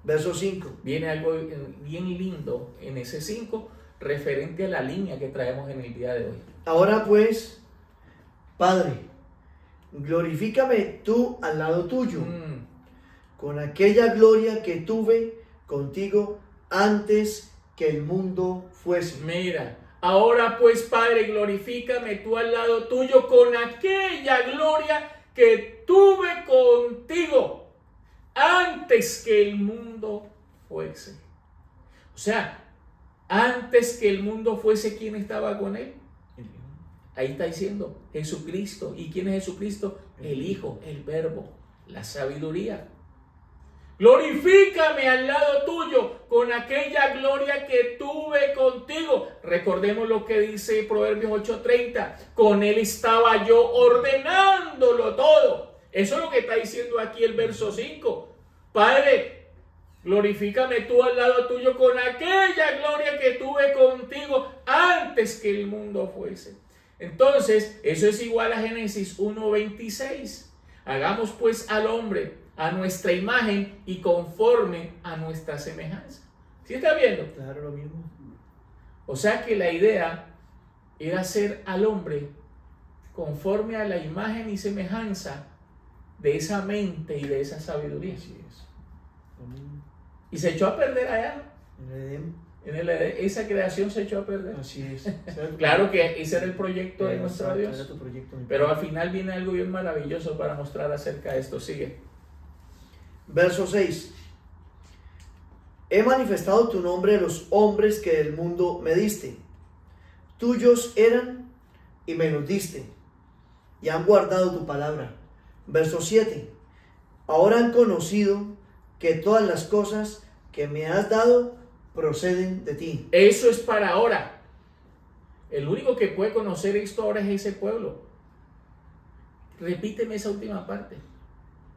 Verso 5. Viene algo bien lindo en ese 5, referente a la línea que traemos en el día de hoy. Ahora pues, Padre, glorifícame tú al lado tuyo, con aquella gloria que tuve contigo antes que el mundo fuese. Mira, ahora pues, Padre, glorifícame tú al lado tuyo con aquella gloria que tuve contigo antes que el mundo fuese. O sea, antes que el mundo fuese, ¿quién estaba con él? Ahí está diciendo Jesucristo. ¿Y quién es Jesucristo? El Hijo, el Verbo, la sabiduría. Glorifícame al lado tuyo con aquella gloria que tuve contigo. Recordemos lo que dice Proverbios 8:30. Con él estaba yo ordenándolo todo. Eso es lo que está diciendo aquí el verso 5. Padre, glorifícame tú al lado tuyo con aquella gloria que tuve contigo antes que el mundo fuese. Entonces, eso es igual a Génesis 1:26. Hagamos pues al hombre a nuestra imagen y conforme a nuestra semejanza. ¿Sí está viendo? Claro, lo mismo. O sea que la idea era hacer al hombre conforme a la imagen y semejanza de esa mente y de esa sabiduría. Así es. Lo mismo. Y se echó a perder allá. En el Edén. Esa creación se echó a perder. Así es. Claro que ese era el proyecto de nuestro Exacto, Dios. era tu proyecto, mi Pero Padre. al final viene algo bien maravilloso para mostrar acerca de esto. Sigue. Verso 6. He manifestado tu nombre a los hombres que del mundo me diste. Tuyos eran y me los diste, y han guardado tu palabra. Verso 7. Ahora han conocido que todas las cosas que me has dado proceden de ti. Eso es para ahora. El único que puede conocer esto ahora es ese pueblo. Repíteme esa última parte.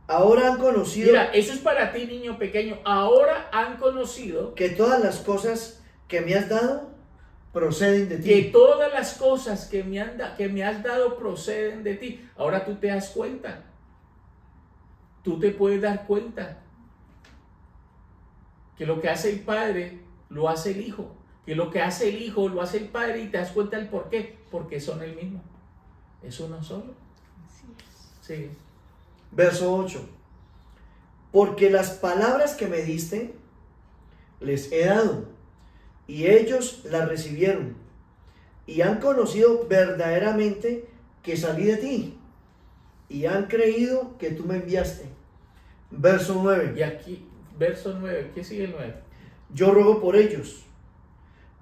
Ahora han conocido Mira, eso es para ti, niño pequeño. Ahora han conocido que todas las cosas que me has dado proceden de que ti. todas las cosas que me has dado proceden de ti. Ahora tú te das cuenta. Tú te puedes dar cuenta que lo que hace el Padre lo hace el Hijo. Que lo que hace el Hijo lo hace el Padre, y te das cuenta del por qué. Porque son el mismo. Es uno solo. Sí. Verso 8. Porque las palabras que me diste les he dado, y ellos las recibieron, y han conocido verdaderamente que salí de ti, y han creído que tú me enviaste. Verso Y 9. aquí, verso 9. ¿Qué sigue el 9? Yo ruego por ellos.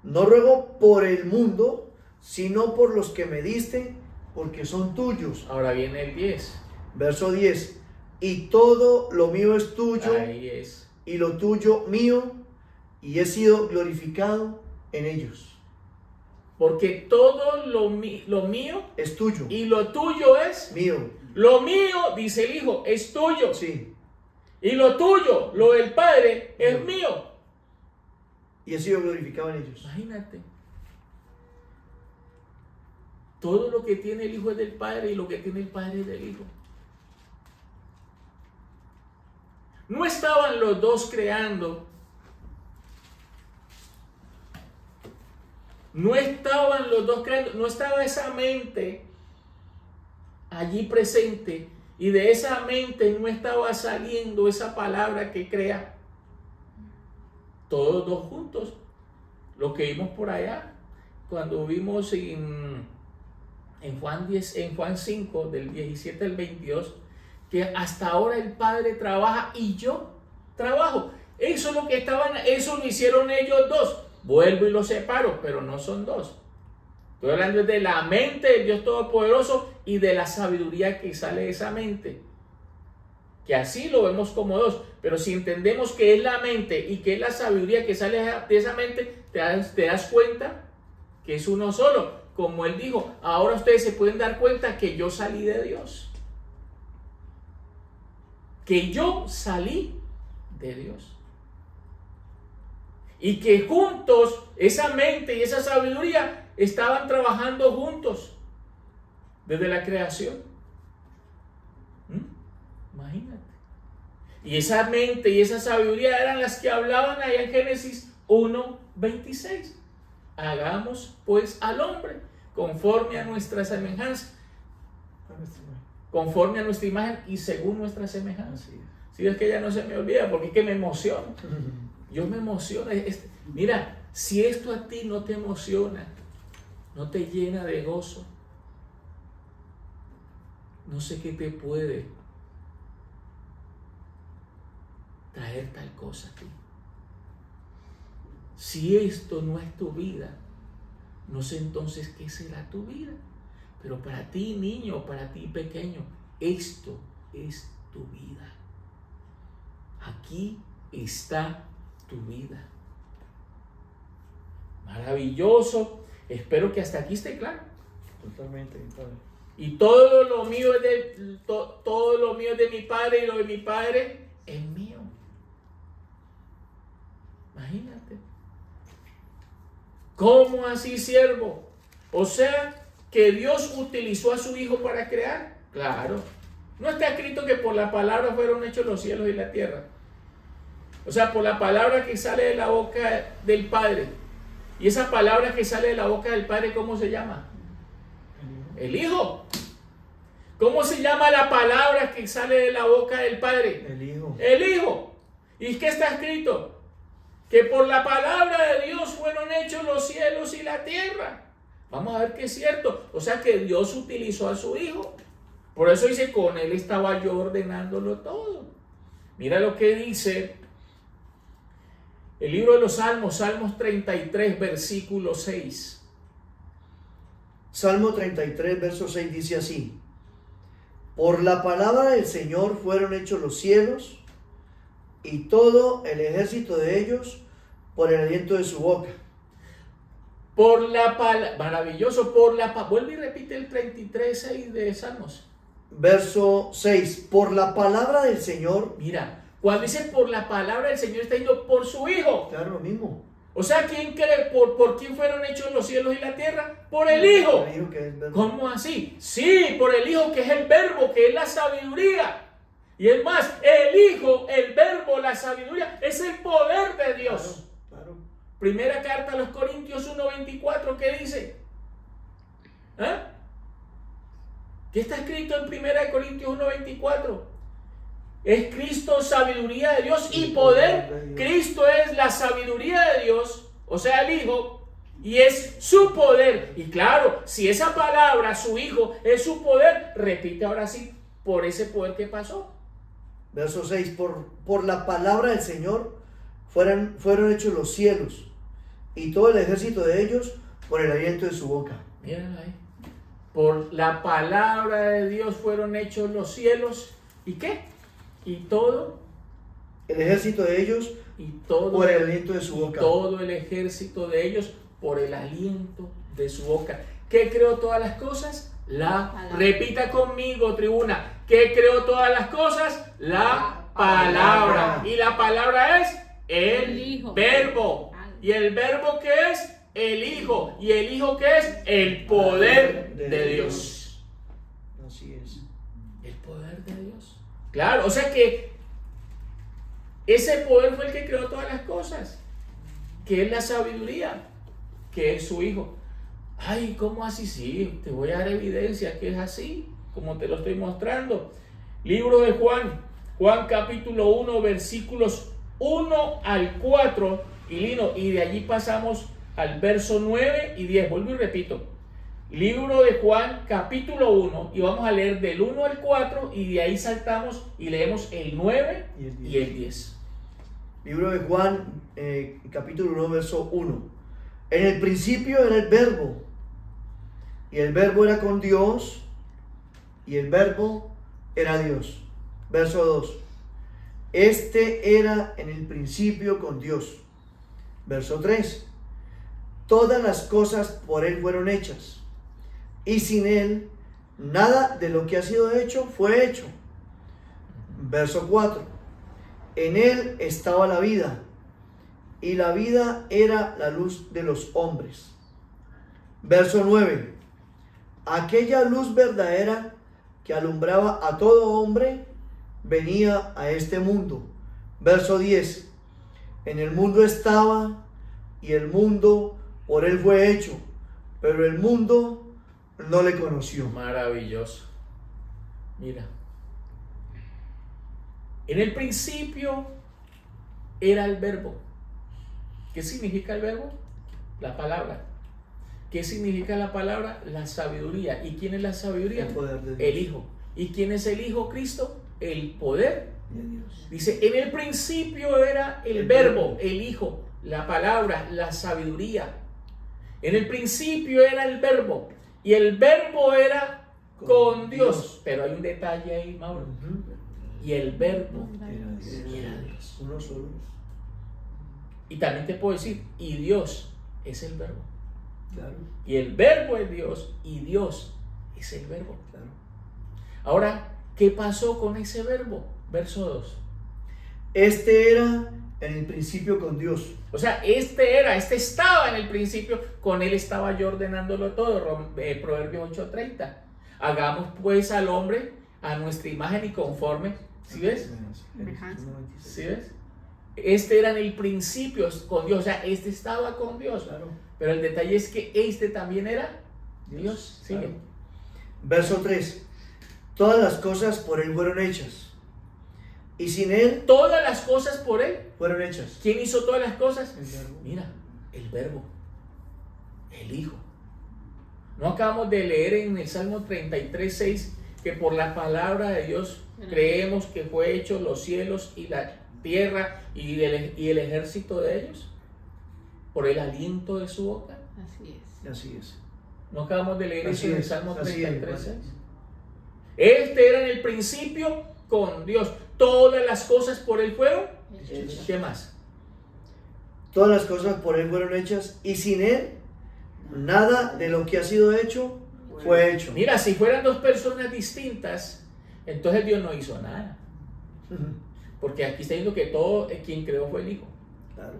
No ruego por el mundo, sino por los que me diste, porque son tuyos. Ahora viene el 10. Verso 10. Y todo lo mío es tuyo, Ahí es. y lo tuyo mío, y he sido glorificado en ellos. Porque todo lo mío Es tuyo, y lo tuyo es. mío. Lo mío, dice el Hijo, es tuyo. Sí. Y lo tuyo, lo del Padre, es mío. Y he sido glorificado en ellos. Imagínate. Todo lo que tiene el Hijo es del Padre, y lo que tiene el Padre es del Hijo. No estaban los dos creando. No estaban los dos creando. No estaba esa mente allí presente, y de esa mente no estaba saliendo esa palabra que crea. Todos dos juntos. Lo que vimos por allá, cuando vimos en Juan 10, en Juan 5, del 17 al 22, que hasta ahora el Padre trabaja y yo trabajo. Eso es lo que eso lo hicieron ellos dos. Vuelvo y los separo, pero no son dos. Estoy hablando de la mente del Dios Todopoderoso y de la sabiduría que sale de esa mente. Que así lo vemos como dos. Pero si entendemos que es la mente y que es la sabiduría que sale de esa mente, te das cuenta que es uno solo. como él dijo, ahora ustedes se pueden dar cuenta que yo salí de Dios. Que yo salí de Dios. Y que juntos, esa mente y esa sabiduría estaban trabajando juntos desde la creación. Imagínate. Y esa mente y esa sabiduría eran las que hablaban ahí en Génesis 1:26. Hagamos pues al hombre conforme a nuestra semejanza, conforme a nuestra imagen y según nuestra semejanza. Si es que ya no se me olvida, porque es que me emociona. Yo me emociono. Mira, si esto a ti no te emociona, no te llena de gozo, no sé qué te puede traer tal cosa a ti. Si esto no es tu vida, no sé entonces qué será tu vida. Pero para ti, niño, para ti, pequeño, esto es tu vida. Aquí está tu vida. Maravilloso. Espero que hasta aquí esté claro. Totalmente, mi Padre. Y todo lo mío es de mi Padre, y lo de mi Padre es mío. Imagínate. ¿Cómo así, siervo? O sea, que Dios utilizó a su Hijo para crear. Claro. No está escrito que por la palabra fueron hechos los cielos y la tierra. O sea, por la palabra que sale de la boca del Padre. Y esa palabra que sale de la boca del Padre, ¿cómo se llama? El Hijo. ¿Cómo se llama la palabra que sale de la boca del Padre? El Hijo. El Hijo. ¿Y qué está escrito? Que por la palabra de Dios fueron hechos los cielos y la tierra. Vamos a ver que es cierto. O sea que Dios utilizó a su Hijo. Por eso dice, con Él estaba yo ordenándolo todo. Mira lo que dice el libro de los Salmos, Salmos 33, versículo 6. Salmo 33, verso 6 dice así: por la palabra del Señor fueron hechos los cielos, y todo el ejército de ellos por el aliento de su boca. Por la palabra, maravilloso, vuelve y repite el 33, 6 de Salmos. Verso 6, por la palabra del Señor. Mira, cuando dice por la palabra del Señor, está diciendo por su Hijo. Claro, lo mismo. O sea, ¿quién cree por quién fueron hechos los cielos y la tierra? Por el Hijo. El Hijo, que es el verbo. ¿Cómo así? Sí, por el Hijo, que es el verbo, que es la sabiduría. Y es más, el Hijo, el verbo, la sabiduría, es el poder de Dios. Claro. Primera carta a los Corintios 1:24, ¿qué dice? ¿Qué está escrito en Primera de Corintios 1:24? Es Cristo sabiduría de Dios y poder. Cristo es la sabiduría de Dios, o sea, el Hijo, y es su poder. Y claro, si esa palabra, su Hijo, es su poder, repite ahora sí, por ese poder que pasó. Verso 6, por la palabra del Señor fueron hechos los cielos, y todo el ejército de ellos por el aliento de su boca. Miren ahí. Por la palabra de Dios fueron hechos los cielos. ¿Y qué? Y todo. El ejército de ellos Y todo. por el aliento de su y boca. todo el ejército de ellos por el aliento de su boca. ¿Qué creó todas las cosas? La palabra. Repita conmigo, tribuna. ¿Qué creó todas las cosas? La palabra. Y la palabra es el Hijo. verbo. ¿Y el verbo qué es? El Hijo. ¿Y el Hijo qué es? El poder de Dios. Así es. El poder de Dios. Claro, o sea que ese poder fue el que creó todas las cosas, que es la sabiduría, que es su Hijo. Ay, ¿cómo así? Sí, te voy a dar evidencia que es así, como te lo estoy mostrando. Libro de Juan, Juan capítulo 1, versículos 1 al 4, y de allí pasamos al verso 9 y 10. Vuelvo y repito. Libro de Juan, capítulo 1, y vamos a leer del 1 al 4, y de ahí saltamos y leemos el 9 y el 10. Libro de Juan, capítulo 1, verso 1. En el principio era el verbo, y el verbo era con Dios, y el verbo era Dios. Verso 2. Este era en el principio con Dios. Verso 3. Todas las cosas por él fueron hechas, y sin Él nada de lo que ha sido hecho fue hecho. Verso 4. En Él estaba la vida, y la vida era la luz de los hombres. Verso 9. Aquella luz verdadera que alumbraba a todo hombre venía a este mundo. Verso 10. En el mundo estaba, y el mundo por Él fue hecho, pero el mundo no le conoció. Maravilloso. Mira. En el principio era el verbo. ¿Qué significa el verbo? La palabra. ¿Qué significa la palabra? La sabiduría. ¿Y quién es la sabiduría? El poder de Dios. El Hijo. ¿Y quién es el Hijo? Cristo. El poder De Dios. Dice, en el principio era el verbo, el Hijo, la palabra, la sabiduría. En el principio era el verbo, y el verbo era con Dios. Pero hay un detalle ahí, Mauro. Y el verbo era Dios. Uno solo. Y también te puedo decir, y Dios es el verbo. Claro, Y el verbo es Dios, y Dios es el verbo. claro. Ahora, ¿qué pasó con ese verbo? Verso 2. Este era en el principio con Dios. O sea, este estaba en el principio, con él estaba yo ordenándolo todo. Proverbios 8:30. Hagamos pues al hombre a nuestra imagen y conforme. ¿Sí ves? ¿Sí ves? Este era en el principio con Dios, o sea, este estaba con Dios. Claro. Pero el detalle es que este también era Dios. Sigue. Claro. Verso 3. Todas las cosas por Él fueron hechas, y sin Él Todas las cosas por él. fueron hechas. ¿Quién hizo todas las cosas? El verbo. Mira, el verbo, el Hijo. No acabamos de leer en el Salmo 33:6 que por la palabra de Dios creemos que fue hecho los cielos y la tierra y el ejército de ellos, por el aliento de su boca. Así es. Así es. No acabamos de leer Así eso en el es, Salmo así es, 33:6. Este era en el principio con Dios. Todas las cosas por él fueron. Hechas. ¿Qué más? Todas las cosas por Él fueron hechas, y sin Él nada de lo que ha sido hecho fue hecho. Mira, si fueran dos personas distintas, entonces Dios no hizo nada. Ujú. Porque aquí está diciendo que todo quien creó fue el Hijo. Claro.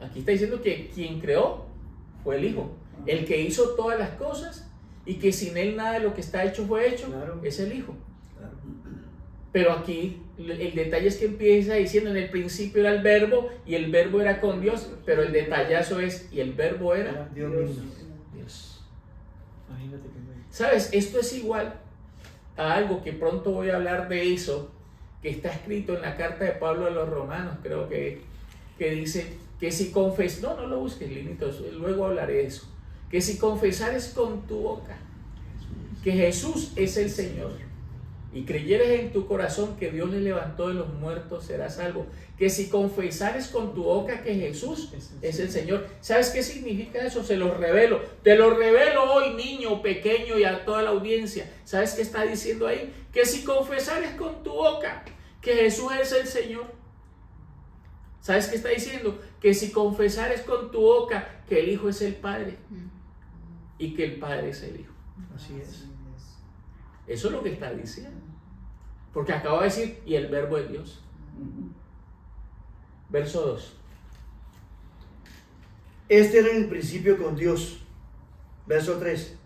Aquí está diciendo que quien creó fue el Hijo. El que hizo todas las cosas y que sin él nada de lo que está hecho fue hecho, Claro. es el Hijo. Claro. Pero aquí el detalle es que empieza diciendo en el principio era el verbo y el verbo era con Dios, pero el detallazo es y el verbo era Dios mismo. Dios. Imagínate que no. ¿Sabes? Esto es igual a algo que pronto voy a hablar de eso, que está escrito en la carta de Pablo a los romanos, creo que dice que si no lo busques, Linito, luego hablaré de eso, que si confesares con tu boca que Jesús es el Señor y creyeres en tu corazón que Dios le levantó de los muertos, serás salvo. Que si confesares con tu boca que Jesús es el Señor. ¿Sabes qué significa eso? Se lo revelo. Te lo revelo hoy, niño, pequeño, y a toda la audiencia. ¿Sabes qué está diciendo ahí? Que si confesares con tu boca que Jesús es el Señor. ¿Sabes qué está diciendo? Que si confesares con tu boca que el Hijo es el Padre y que el Padre es el Hijo. Así es. Eso es lo que está diciendo. Porque acaba de decir, y el verbo es Dios. Verso 2. Este era en el principio con Dios. Verso 3.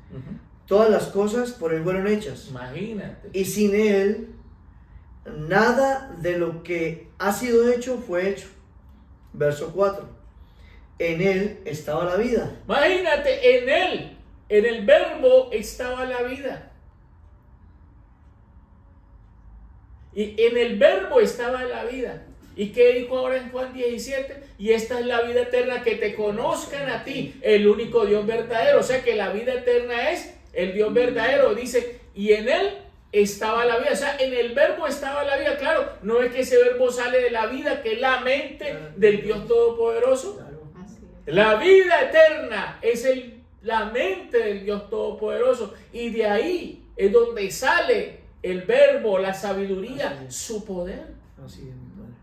Todas las cosas por Él fueron hechas, Imagínate. y sin Él nada de lo que ha sido hecho fue hecho. Verso 4. En Él estaba la vida. Imagínate, en él, en el verbo estaba la vida. Y en el verbo estaba la vida. ¿Y qué dijo ahora en Juan 17? Y esta es la vida eterna, que te conozcan a ti, el único Dios verdadero. O sea que la vida eterna es el Dios verdadero. Dice, y en él estaba la vida. O sea, en el verbo estaba la vida. Claro, no es que ese verbo sale de la vida, que es la mente del Dios Todopoderoso. Claro. Así es. La vida eterna es la mente del Dios Todopoderoso. Y de ahí es donde sale el verbo, la sabiduría, su poder. Así es, mi Padre.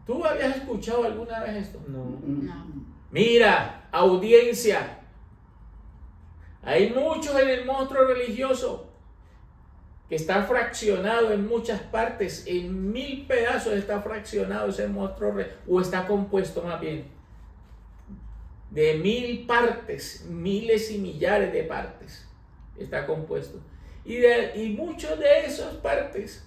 ¿Tú habías escuchado alguna vez esto? No. No. Mira, audiencia. Hay muchos en el monstruo religioso que está fraccionado en muchas partes, en 1000 pedazos está fraccionado ese monstruo, o está compuesto más bien, de 1000 partes, miles y millares de partes está compuesto. Y muchos de esas partes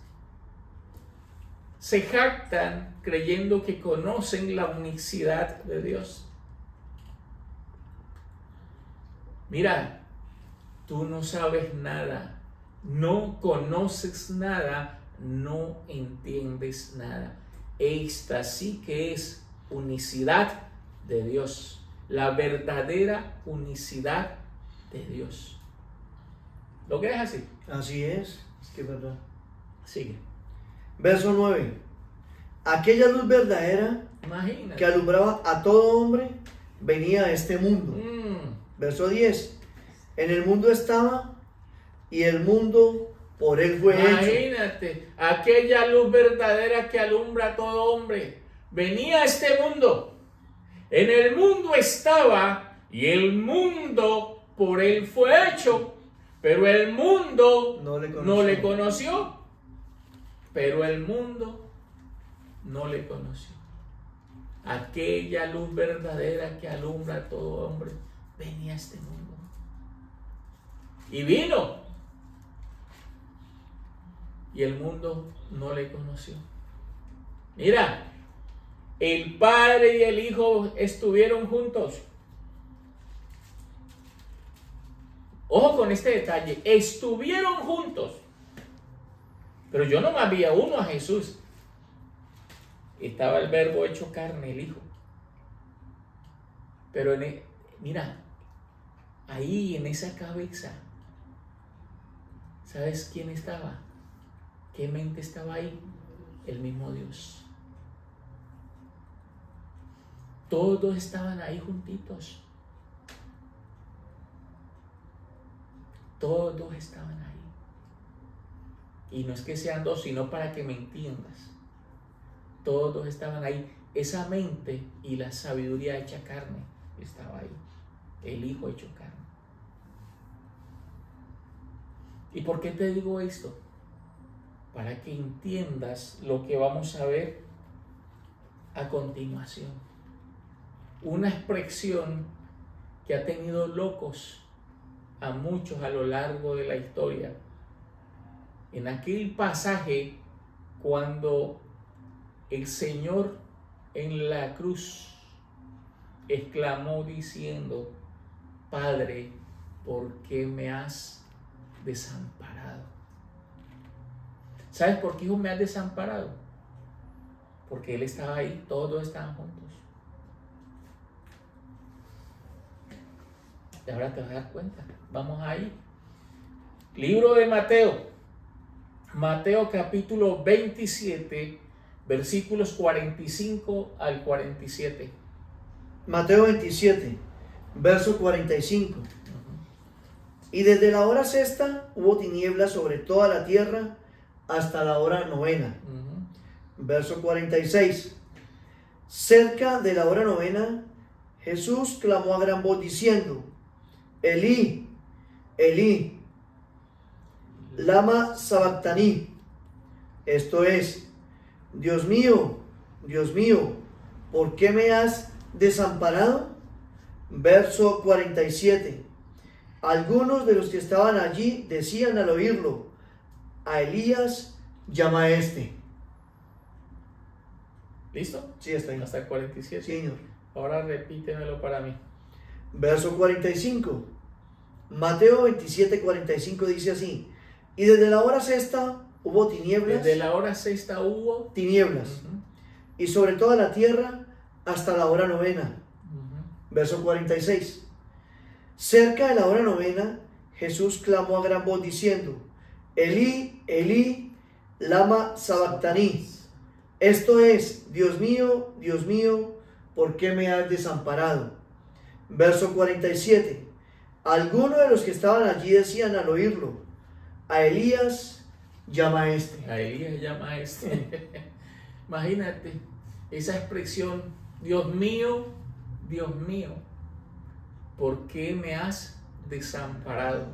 se jactan creyendo que conocen la unicidad de Dios. Mira, tú no sabes nada. No conoces nada, no entiendes nada. Esta sí que es unicidad de Dios, la verdadera unicidad de Dios. ¿Lo crees así? Así es que es verdad. Sigue. Verso 9. Aquella luz verdadera Imagínate. que alumbraba a todo hombre venía a este mundo. Verso 10. En el mundo estaba y el mundo por él fue hecho. Imagínate, aquella luz verdadera que alumbra a todo hombre venía a este mundo. En el mundo estaba y el mundo por él fue hecho, pero el mundo no le conoció. Pero el mundo no le conoció. Aquella luz verdadera que alumbra a todo hombre venía a este mundo. Y vino. Y el mundo no le conoció. Mira, el Padre y el Hijo estuvieron juntos. Ojo con este detalle, estuvieron juntos. Pero yo no más vi a uno, a Jesús. Estaba el Verbo hecho carne, el Hijo. Pero mira, ahí en esa cabeza, ¿sabes quién estaba? ¿Qué mente estaba ahí? El mismo Dios. Todos estaban ahí juntitos. Todos estaban ahí. Y no es que sean dos, sino para que me entiendas. Todos estaban ahí. Esa mente y la sabiduría hecha carne estaba ahí. El Hijo hecho carne. ¿Y por qué te digo esto? Para que entiendas lo que vamos a ver a continuación. Una expresión que ha tenido locos a muchos a lo largo de la historia. En aquel pasaje, cuando el Señor en la cruz exclamó diciendo: Padre, ¿por qué me has desamparado? ¿Sabes por qué, hijo, me has desamparado? Porque Él estaba ahí, todos estaban juntos. Y ahora te vas a dar cuenta. Vamos ahí. Libro de Mateo. Mateo capítulo 27, versículos 45 al 47. Mateo 27, verso 45. Y desde la hora sexta hubo tinieblas sobre toda la tierra hasta la hora novena. Verso 46. Cerca de la hora novena, Jesús clamó a gran voz diciendo: Elí, Elí, lama sabactani. Esto es: Dios mío, ¿por qué me has desamparado? Verso 47. Algunos de los que estaban allí decían al oírlo: a Elías llama a este. ¿Listo? Sí, está ahí. Hasta el 47. Sí, señor. Ahora repítemelo para mí. Verso 45. Mateo 27, 45 dice así: y desde la hora sexta hubo tinieblas. Desde la hora sexta hubo tinieblas. Y sobre toda la tierra hasta la hora novena. Verso 46. Cerca de la hora novena, Jesús clamó a gran voz diciendo: Elí, Elí, lama sabactani. Esto es: Dios mío, ¿por qué me has desamparado? Verso 47. Algunos de los que estaban allí decían al oírlo: a Elías llama a este. A Elías llama a este. Imagínate, esa expresión, Dios mío, ¿por qué me has desamparado?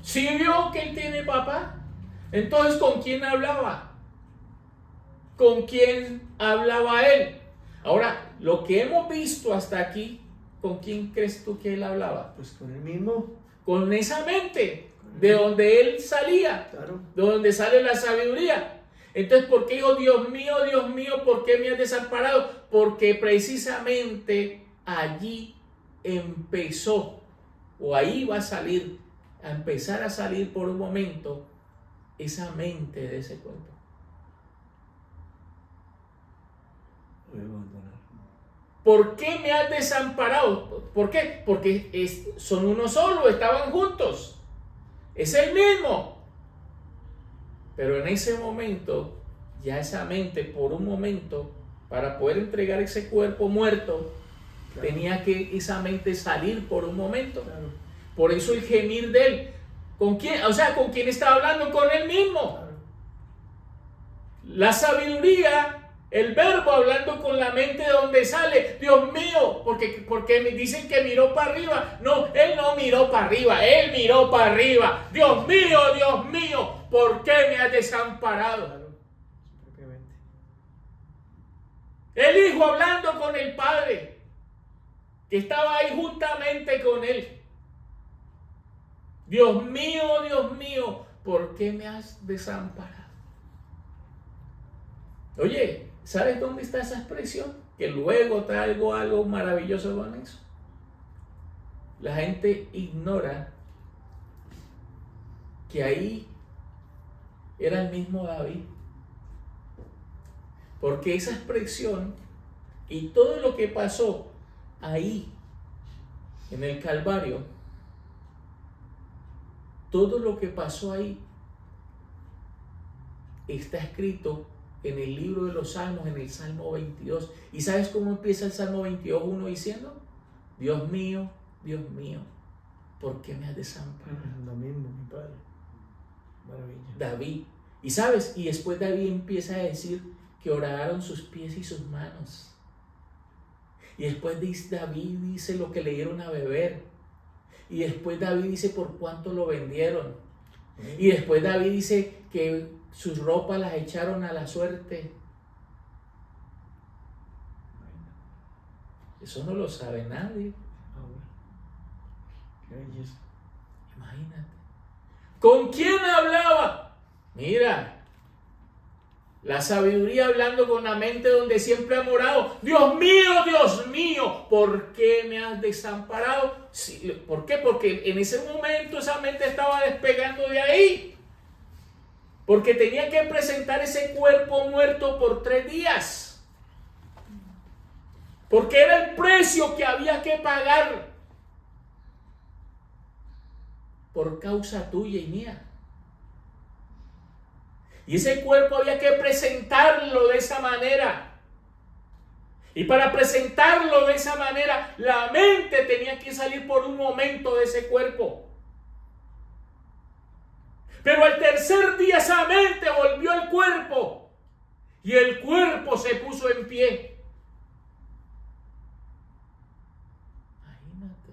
¿Sí vio que él tiene papá? Entonces, ¿con quién hablaba? ¿Con quién hablaba él? Ahora, lo que hemos visto hasta aquí, ¿con quién crees tú que él hablaba? Pues con él mismo. Con esa mente, de donde él salía, Claro. de donde sale la sabiduría. Entonces, ¿por qué dijo, Dios mío, ¿por qué me has desamparado? Porque precisamente allí empezó, o ahí va a salir, a empezar a salir por un momento, esa mente de ese cuerpo. ¿Por qué me has desamparado? ¿Por qué? Porque son uno solo, estaban juntos. Es el mismo. Pero en ese momento, ya esa mente, por un momento, para poder entregar ese cuerpo muerto, claro, tenía que esa mente salir por un momento. Claro. Por eso el gemir de él. ¿Con quién? O sea, ¿con quién estaba hablando? Con él mismo. Claro. La sabiduría, el verbo hablando con la mente de donde sale, Dios mío, porque me dicen que miró para arriba. No, él no miró para arriba, él miró para arriba. Dios mío, ¿por qué me has desamparado? Claro. El hijo hablando con el padre, que estaba ahí juntamente con él. Dios mío, ¿por qué me has desamparado? Oye, ¿sabes dónde está esa expresión? Que luego traigo algo maravilloso con eso. La gente ignora que ahí era el mismo David. Porque esa expresión y todo lo que pasó ahí, en el Calvario, todo lo que pasó ahí está escrito en el libro de los Salmos, en el Salmo 22. ¿Y sabes cómo empieza el Salmo 22:1 diciendo? Dios mío, ¿por qué me has desamparado? Lo mismo, mi padre. Maravilla. David. Y sabes, y después David empieza a decir que oraron sus pies y sus manos. Y después David dice lo que le dieron a beber. Y después David dice por cuánto lo vendieron. Y después David dice que sus ropas las echaron a la suerte. Eso no lo sabe nadie. Qué belleza. Imagínate. ¿Con quién hablaba? Mira, la sabiduría hablando con la mente donde siempre ha morado. Dios mío, ¿por qué me has desamparado? Sí, ¿por qué? Porque en ese momento esa mente estaba despegando de ahí. Porque tenía que presentar ese cuerpo muerto por 3 días. Porque era el precio que había que pagar por causa tuya y mía. Y ese cuerpo había que presentarlo de esa manera. Y para presentarlo de esa manera, la mente tenía que salir por un momento de ese cuerpo. Pero al tercer día esa mente volvió al cuerpo. Y el cuerpo se puso en pie. Imagínate.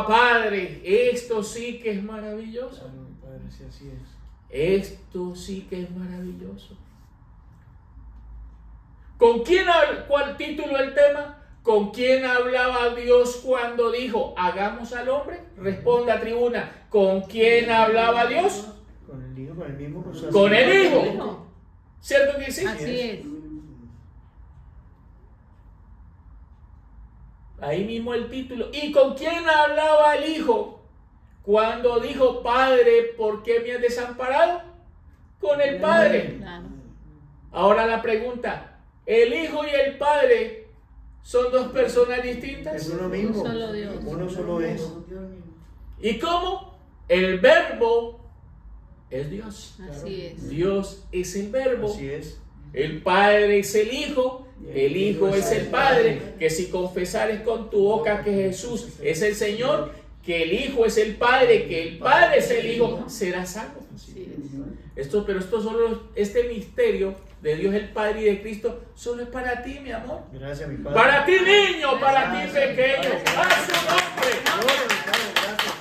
Padre, esto sí que es maravilloso. Padre, sí, así es. Esto sí que es maravilloso. ¿Con quién, cuál título del tema? ¿Con quién hablaba Dios cuando dijo, hagamos al hombre? Responda, tribuna. ¿Con quién hablaba Dios? Con el Hijo, con el mismo. Con el Hijo. ¿Cierto que sí? Así es. Ahí mismo el título. ¿Y con quién hablaba el Hijo cuando dijo, Padre, ¿por qué me has desamparado? Con el Padre. Claro. Ahora la pregunta, ¿el Hijo y el Padre son 2 personas distintas? Es uno mismo. Un solo Dios. Uno solo es. ¿Y cómo? El Verbo es Dios. Así es. Dios es el Verbo. Así es. El Padre es el Hijo. El Hijo es el Padre. Que si confesares con tu boca que Jesús es el Señor, que el Hijo es el Padre, que el Padre es el Hijo, serás salvo. Pero esto solo, este misterio de Dios el Padre y de Cristo, solo es para ti, mi amor. Gracias, mi Padre. Para ti, niño, para ti, Gracias, pequeño. gracias. ¡A su nombre! Gloria, mi Padre, gracias.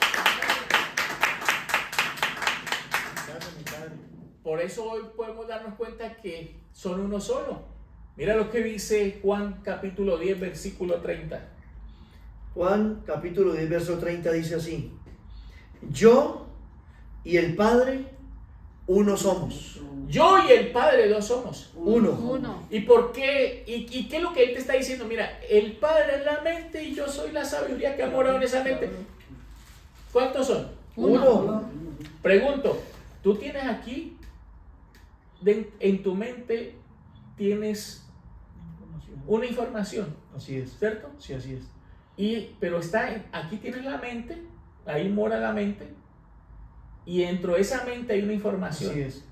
Gracias, mi Padre. Por eso hoy podemos darnos cuenta que son uno solo. Mira lo que dice Juan capítulo 10, versículo 30. Juan capítulo 10, verso 30 dice así: yo y el Padre uno somos. Yo y el Padre dos somos. Uno. Uno. ¿Y por qué? ¿Y qué es lo que Él te está diciendo? Mira, el Padre es la mente y yo soy la sabiduría que ha morado en esa mente. ¿Cuántos son? Uno. Pregunto, ¿tú tienes aquí, en tu mente, tienes una información, Así es. ¿cierto? Sí, así es. Pero aquí tienes la mente, ahí mora la mente, y dentro de esa mente hay una información. Así es.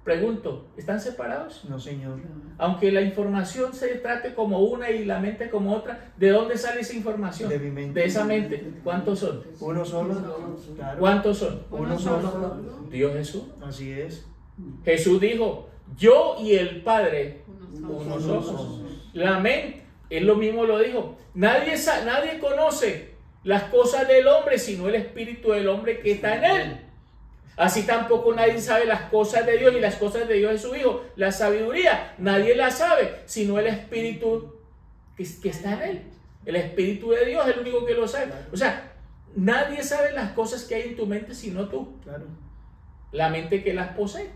Pregunto, ¿están separados? No, Señor. Aunque la información se trate como una y la mente como otra, ¿de dónde sale esa información? De mi mente. De esa mente. ¿Cuántos son? Uno solo. Claro. ¿Cuántos son? Uno solo. Dios Jesús. Así es. Jesús dijo, yo y el Padre, Uno uno solo. somos. La mente, Él lo mismo lo dijo. Nadie conoce las cosas del hombre sino el espíritu del hombre que está en él. Así tampoco nadie sabe las cosas de Dios, y las cosas de Dios es su Hijo. La sabiduría, nadie la sabe, sino el Espíritu que está en él. El Espíritu de Dios es el único que lo sabe. O sea, nadie sabe las cosas que hay en tu mente sino tú. Claro. La mente que las posee.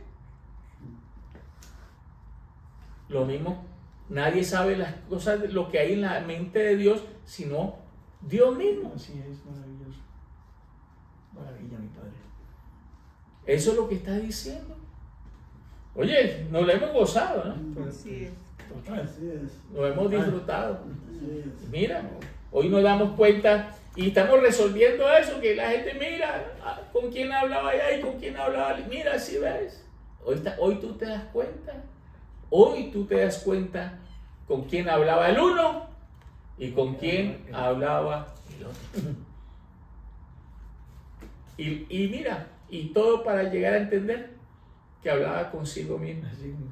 Lo mismo, nadie sabe las cosas, lo que hay en la mente de Dios, sino Dios mismo. Así es, maravilloso. Maravilla, mi Padre. Eso es lo que está diciendo. Oye, nos lo hemos gozado, ¿no? Así es. Total. Lo hemos disfrutado. Mira, hoy nos damos cuenta y estamos resolviendo eso, que la gente mira con quién hablaba allá y con quién hablaba. Mira, si ves. Hoy tú te das cuenta. Hoy tú te das cuenta con quién hablaba el uno y con quién hablaba el otro. Y mira, y todo para llegar a entender que hablaba consigo mismo, Así mismo.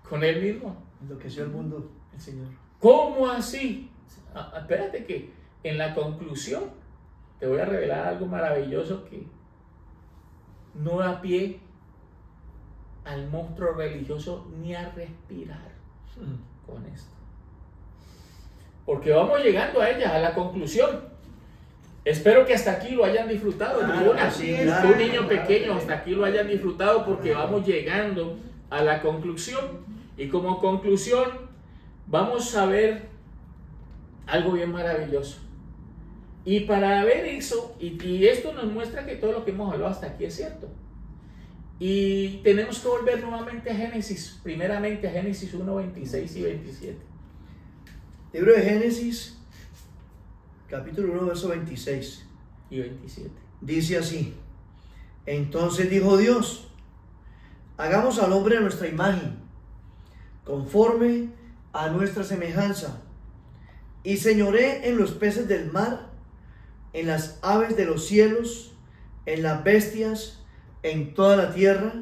con él mismo. Enloqueció el mundo, el Señor. ¿Cómo así? Espérate que en la conclusión te voy a revelar algo maravilloso que no da pie al monstruo religioso ni a respirar con esto. Porque vamos llegando a ella, a la conclusión. Espero que hasta aquí lo hayan disfrutado. Sí, Tu niño pequeño, hasta aquí lo hayan disfrutado, porque vamos llegando a la conclusión. Y como conclusión, vamos a ver algo bien maravilloso. Y para ver eso, y esto nos muestra que todo lo que hemos hablado hasta aquí es cierto. Y tenemos que volver nuevamente a Génesis, primeramente a Génesis 1, 26 y 27. Libro de Génesis, capítulo 1, verso 26. Y 27. Dice así: entonces dijo Dios, hagamos al hombre a nuestra imagen, conforme a nuestra semejanza, y señoré en los peces del mar, en las aves de los cielos, en las bestias, en toda la tierra,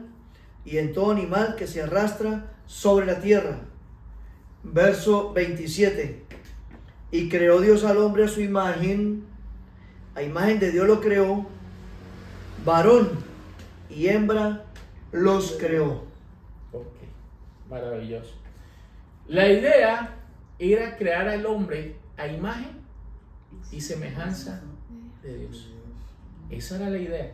y en todo animal que se arrastra sobre la tierra. Verso 27. Y creó Dios al hombre a su imagen, a imagen de Dios lo creó, varón y hembra los creó. Ok, maravilloso. La idea era crear al hombre a imagen y semejanza de Dios. Esa era la idea.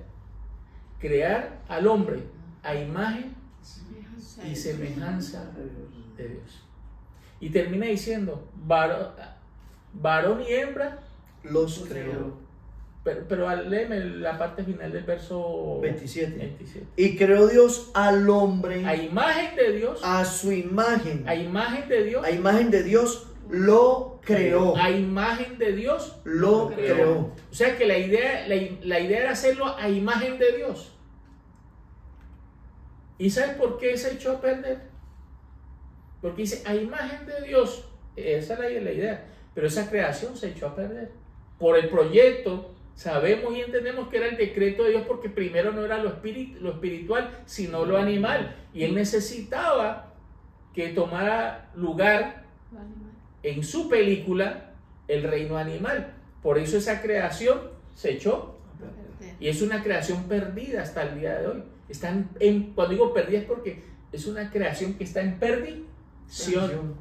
Crear al hombre a imagen y semejanza de Dios. Y termina diciendo, varón y hembra Los creó. Pero léeme la parte final del verso 27. Y creó Dios al hombre a imagen de Dios, a su imagen. a imagen de Dios, A imagen de Dios lo creó. a imagen de Dios Lo creó. O sea que la idea era hacerlo a imagen de Dios. ¿Y sabes por qué se echó a perder? Porque dice a imagen de Dios. Esa es la idea. Pero esa creación se echó a perder por el proyecto Sabemos y entendemos que era el decreto de Dios porque primero no era lo espiritual, sino lo animal. Y Él necesitaba que tomara lugar en su película el reino animal. Por eso esa creación se echó. Y es una creación perdida hasta el día de hoy. Cuando digo perdida es porque es una creación que está en perdición.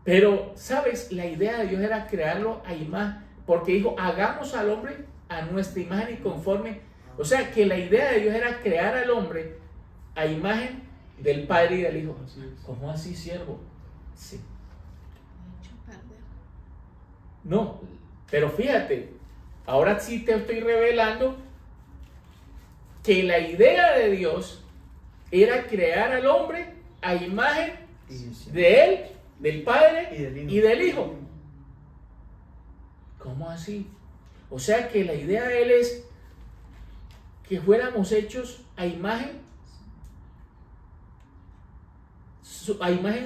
Pero, ¿sabes? La idea de Dios era crearlo a imagen. Porque dijo, hagamos al hombre a nuestra imagen y conforme. O sea, que la idea de Dios era crear al hombre a imagen del Padre y del Hijo. ¿Cómo así, siervo? Sí. No, pero fíjate, ahora sí te estoy revelando que la idea de Dios era crear al hombre a imagen de Él, del Padre y del Hijo. ¿Cómo así? O sea que la idea de Él es que fuéramos hechos a imagen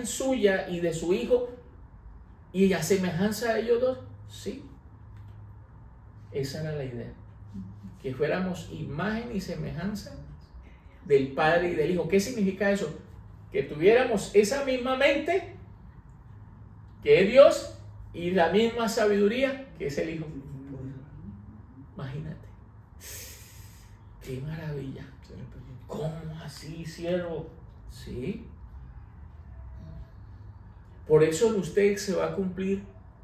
suya y de su Hijo y a semejanza de ellos dos. Sí, esa era la idea, que fuéramos imagen y semejanza del Padre y del Hijo. ¿Qué significa eso? Que tuviéramos esa misma mente que es Dios y la misma sabiduría que es el Hijo. Imagínate, qué maravilla. ¿Cómo así, siervo? Sí. Por eso en ustedes se va a cumplir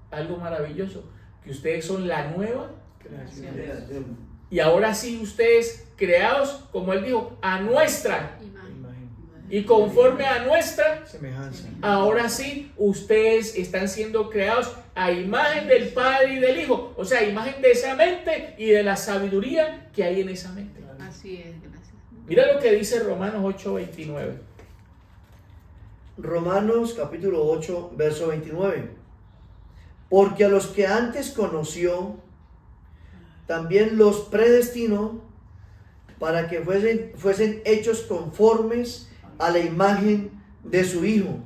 algo maravilloso, que ustedes son la nueva creación. Y ahora sí ustedes creados, como Él dijo, a nuestra y conforme a nuestra semejanza. Ahora sí ustedes están siendo creados a imagen del Padre y del Hijo. O sea, a imagen de esa mente y de la sabiduría que hay en esa mente. Así es, gracias. Mira lo que dice Romanos 8:29. Romanos capítulo 8, verso 29. Porque a los que antes conoció, también los predestinó para que fuesen hechos conformes a la imagen de su Hijo,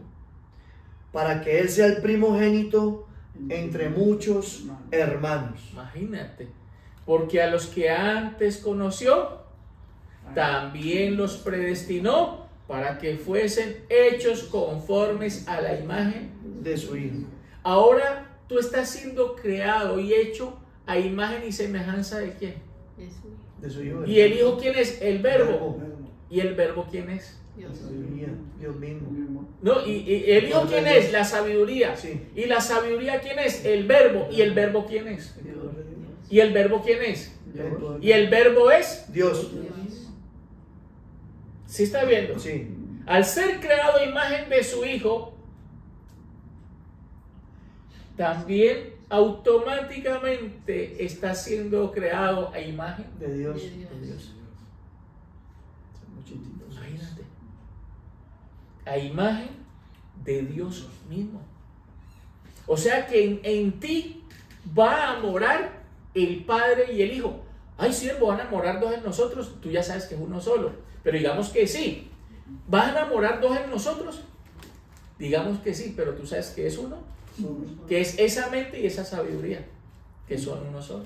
para que Él sea el primogénito entre muchos hermanos. Imagínate, porque a los que antes conoció, también los predestinó para que fuesen hechos conformes a la imagen de su Hijo. Ahora tú estás siendo creado y hecho a imagen y semejanza de quién? De su Hijo. ¿Y el Hijo quién es? El Verbo. ¿Y el Verbo quién es? Dios mismo. No, y el Hijo quién es? La sabiduría. Sí. ¿Y la sabiduría quién es? El Verbo. ¿Y el Verbo quién es? ¿Y el Verbo quién es? ¿Y el Verbo es? Dios. ¿Sí está viendo? Sí. Al ser creado a imagen de su Hijo, también automáticamente está siendo creado a imagen de Dios. De Dios. Imagínate. A imagen de Dios mismo. O sea que en ti va a morar el Padre y el Hijo. Ay, siervo, van a morar dos en nosotros. Tú ya sabes que es uno solo. Pero digamos que sí. ¿Van a morar dos en nosotros? Digamos que sí, pero tú sabes que es uno. Que es esa mente y esa sabiduría. Que son uno solo.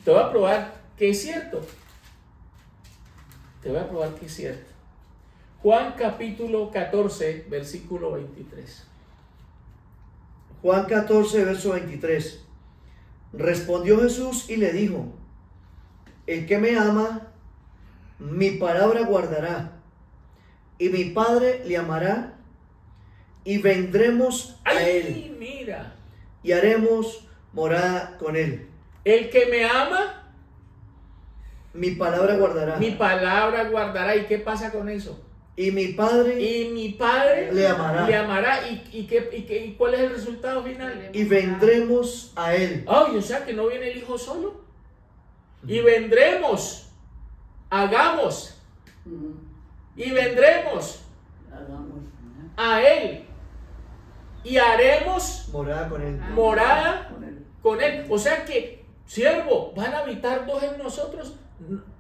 Te voy a probar que es cierto. Te voy a probar que es cierto. Juan capítulo 14, versículo 23. Juan 14, verso 23. Respondió Jesús y le dijo: el que me ama, mi palabra guardará, y mi Padre le amará, y vendremos a él. Mira. Y haremos morada con él. El que me ama, mi palabra guardará. Mi palabra guardará. ¿Y qué pasa con eso? Y mi Padre le amará. ¿Y cuál es el resultado final? Y vendremos a él. Ay, o sea que no viene el Hijo solo. Y vendremos. Hagamos. Y vendremos a él. Y haremos morada con él. Morada con él. O sea que, siervo, van a habitar dos en nosotros.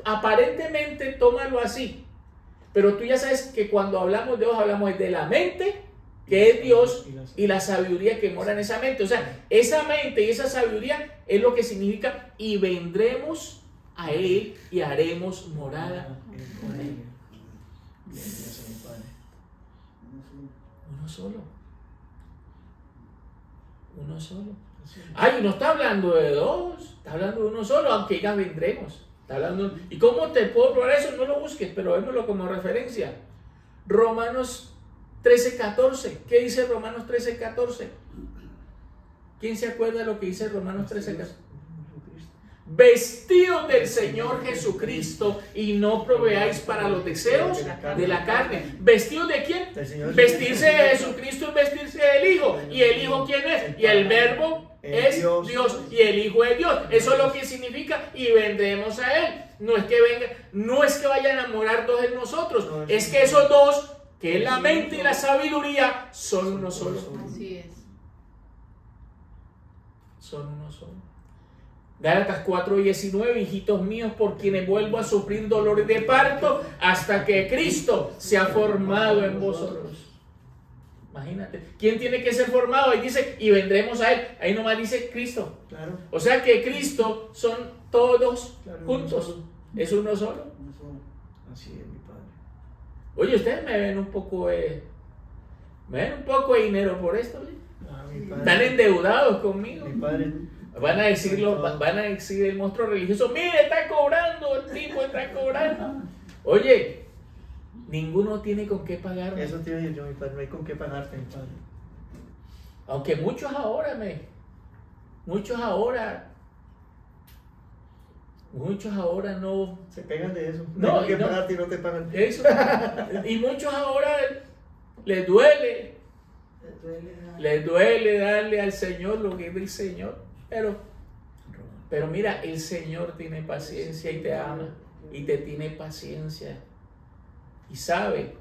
Aparentemente tómalo así. Pero tú ya sabes que cuando hablamos de Dios, hablamos de la mente que es Dios, y la sabiduría que mora en esa mente. O sea, esa mente y esa sabiduría es lo que significa y vendremos a Él y haremos morada con Él. Uno solo. Uno solo. Ay, no está hablando de dos, está hablando de uno solo, aunque ya vendremos. Está hablando, ¿y cómo te puedo probar eso? No lo busques, pero vémoslo como referencia. Romanos 13:14. ¿Qué dice Romanos 13:14? ¿Quién se acuerda de lo que dice Romanos 13:14? Vestidos del Señor Jesucristo y no proveáis para los deseos de la carne. ¿Vestidos de quién? Vestirse de Jesucristo es vestirse del Hijo. ¿Y el Hijo quién es? Y el Verbo es Dios. Y el Hijo es Dios. Eso es lo que significa y vendremos a Él. No es que venga, no es que vayan a morar dos en nosotros. Es que esos dos, que es la mente y la sabiduría, son uno solo. Así es. Son uno solo. Gálatas 4:19, hijitos míos, por quienes vuelvo a sufrir dolores de parto hasta que Cristo se ha formado en vosotros. Imagínate, ¿quién tiene que ser formado? Ahí dice, y vendremos a Él. Ahí nomás dice Cristo. Claro. O sea que Cristo son todos Claro, juntos. uno solo. Es uno solo. Así es, mi Padre. Oye, ustedes me ven un poco de dinero por esto. ¿Sí? Mi Padre. Están endeudados conmigo. Mi Padre. Van a decir el monstruo religioso, mire, está cobrando, el tipo está cobrando. Oye, ninguno tiene con qué pagarme. Eso te digo yo, mi Padre, no hay con qué pagarte, mi Padre. Aunque muchos ahora no. Se pegan de eso. No, No hay con qué no. pagarte y no te pagan. Eso. Y muchos ahora les duele darle al Señor lo que es del Señor. Pero mira, el Señor tiene paciencia y te ama y te tiene paciencia y sabe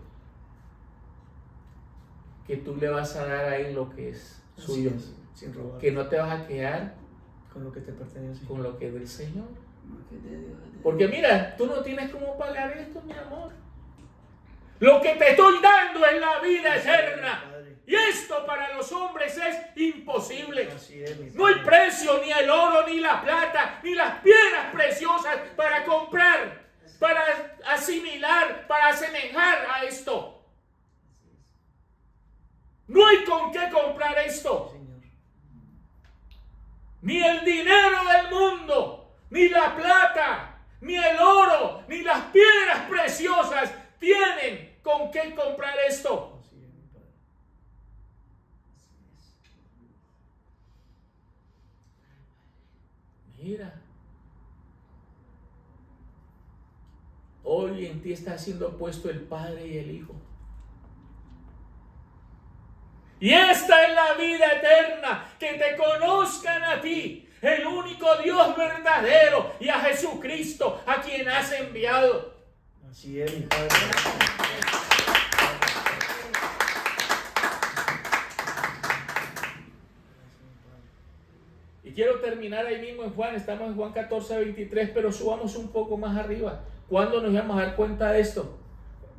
que tú le vas a dar a Él lo que es suyo, Así es, sin robar. que no te vas a quedar Con lo que te pertenece. con lo que es del Señor. Porque mira, tú no tienes cómo pagar esto, mi amor. Lo que te estoy dando es la vida eterna. Y esto para los hombres es imposible. Así es, mi Padre. No hay precio, ni el oro, ni la plata, ni las piedras preciosas para comprar, para asimilar, para asemejar a esto. No hay con qué comprar esto. Señor. Ni el dinero del mundo, ni la plata, ni el oro, ni las piedras preciosas tienen con qué comprar esto. Así es, mi Padre. Mira, hoy en ti está siendo puesto el Padre y el Hijo. Y esta es la vida eterna, que te conozcan a ti, el único Dios verdadero, y a Jesucristo, a quien has enviado. Así es, mi Padre. Y quiero terminar ahí mismo en Juan, estamos en Juan 14:23, pero subamos un poco más arriba. ¿Cuándo nos vamos a dar cuenta de esto?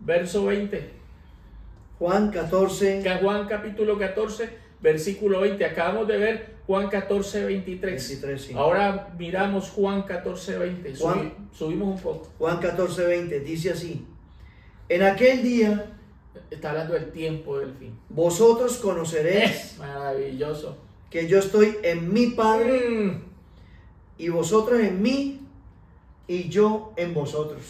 Verso 20. Juan 14. Juan capítulo 14, versículo 20. Acabamos de ver Juan 14:23. 23, sí. Ahora miramos Juan 14:20. Subimos un poco. Juan 14:20 dice así: en aquel día Está hablando del tiempo del fin. vosotros conoceréis Maravilloso. que yo estoy en mi Padre Mm. y vosotros en mí y yo en vosotros.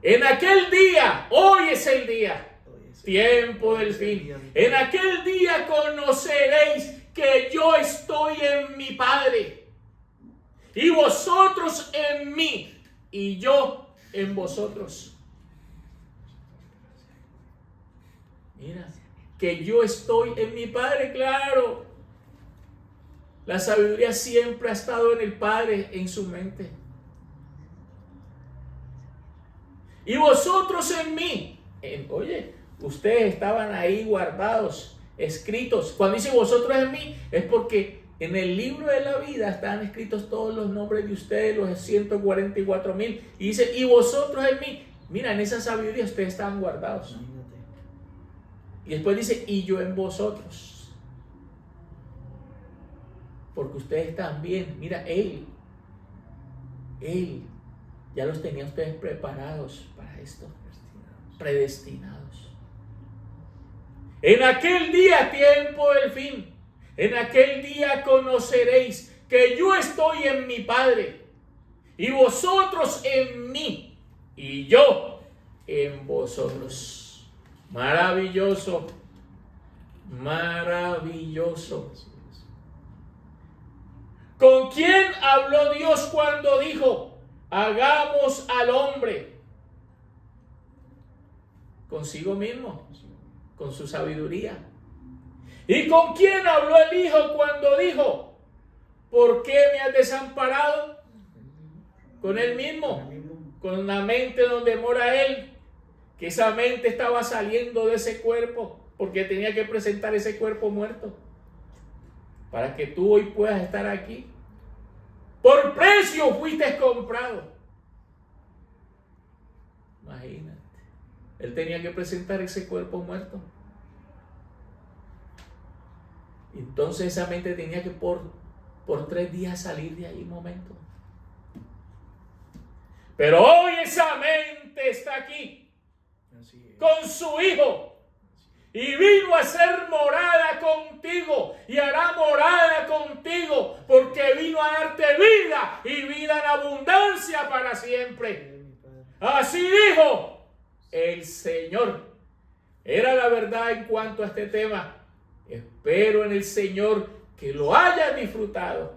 En aquel día, hoy es el día. Hoy es el Tiempo del Hoy es el fin. día, mi En aquel día conoceréis que yo estoy en mi Padre y vosotros en mí y yo en vosotros. Mira, que yo estoy en mi Padre, claro. La sabiduría siempre ha estado en el Padre, en su mente. Y vosotros en mí. Oye, ustedes estaban ahí guardados, escritos. Cuando dice vosotros en mí, es porque en el libro de la vida están escritos todos los nombres de ustedes, los 144,000. Y dice, y vosotros en mí. Mira, en esa sabiduría ustedes estaban guardados. Imagínate. Y después dice, y yo en vosotros. Porque ustedes también, mira, Él ya los tenía ustedes preparados para esto, predestinados. En aquel día, tiempo del fin, en aquel día conoceréis que yo estoy en mi Padre, y vosotros en mí, y yo en vosotros. Maravilloso, maravilloso. ¿Con quién habló Dios cuando dijo, hagamos al hombre? Consigo mismo, con su sabiduría. ¿Y con quién habló el Hijo cuando dijo, ¿por qué me has desamparado? Con Él mismo, con la mente donde mora Él, que esa mente estaba saliendo de ese cuerpo, porque tenía que presentar ese cuerpo muerto, para que tú hoy puedas estar aquí. Por precio fuiste comprado. Imagínate, Él tenía que presentar ese cuerpo muerto. Entonces esa mente tenía que por 3 días salir de ahí un momento. Pero hoy esa mente está aquí con su Hijo y vino a ser morada contigo y hará morada contigo porque vino a darte vida y vida en abundancia para siempre. Así dijo el Señor. Era la verdad en cuanto a este tema. Espero en el Señor que lo hayas disfrutado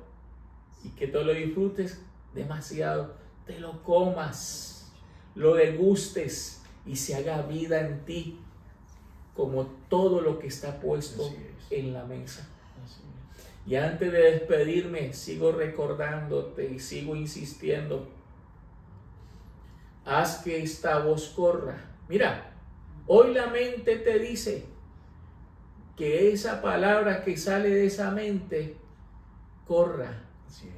y que te lo disfrutes demasiado, te lo comas, lo degustes y se haga vida en ti como todo lo que está puesto en la mesa. Y antes de despedirme, sigo recordándote y sigo insistiendo. Haz que esta voz corra. Mira, hoy la mente te dice que esa palabra que sale de esa mente corra,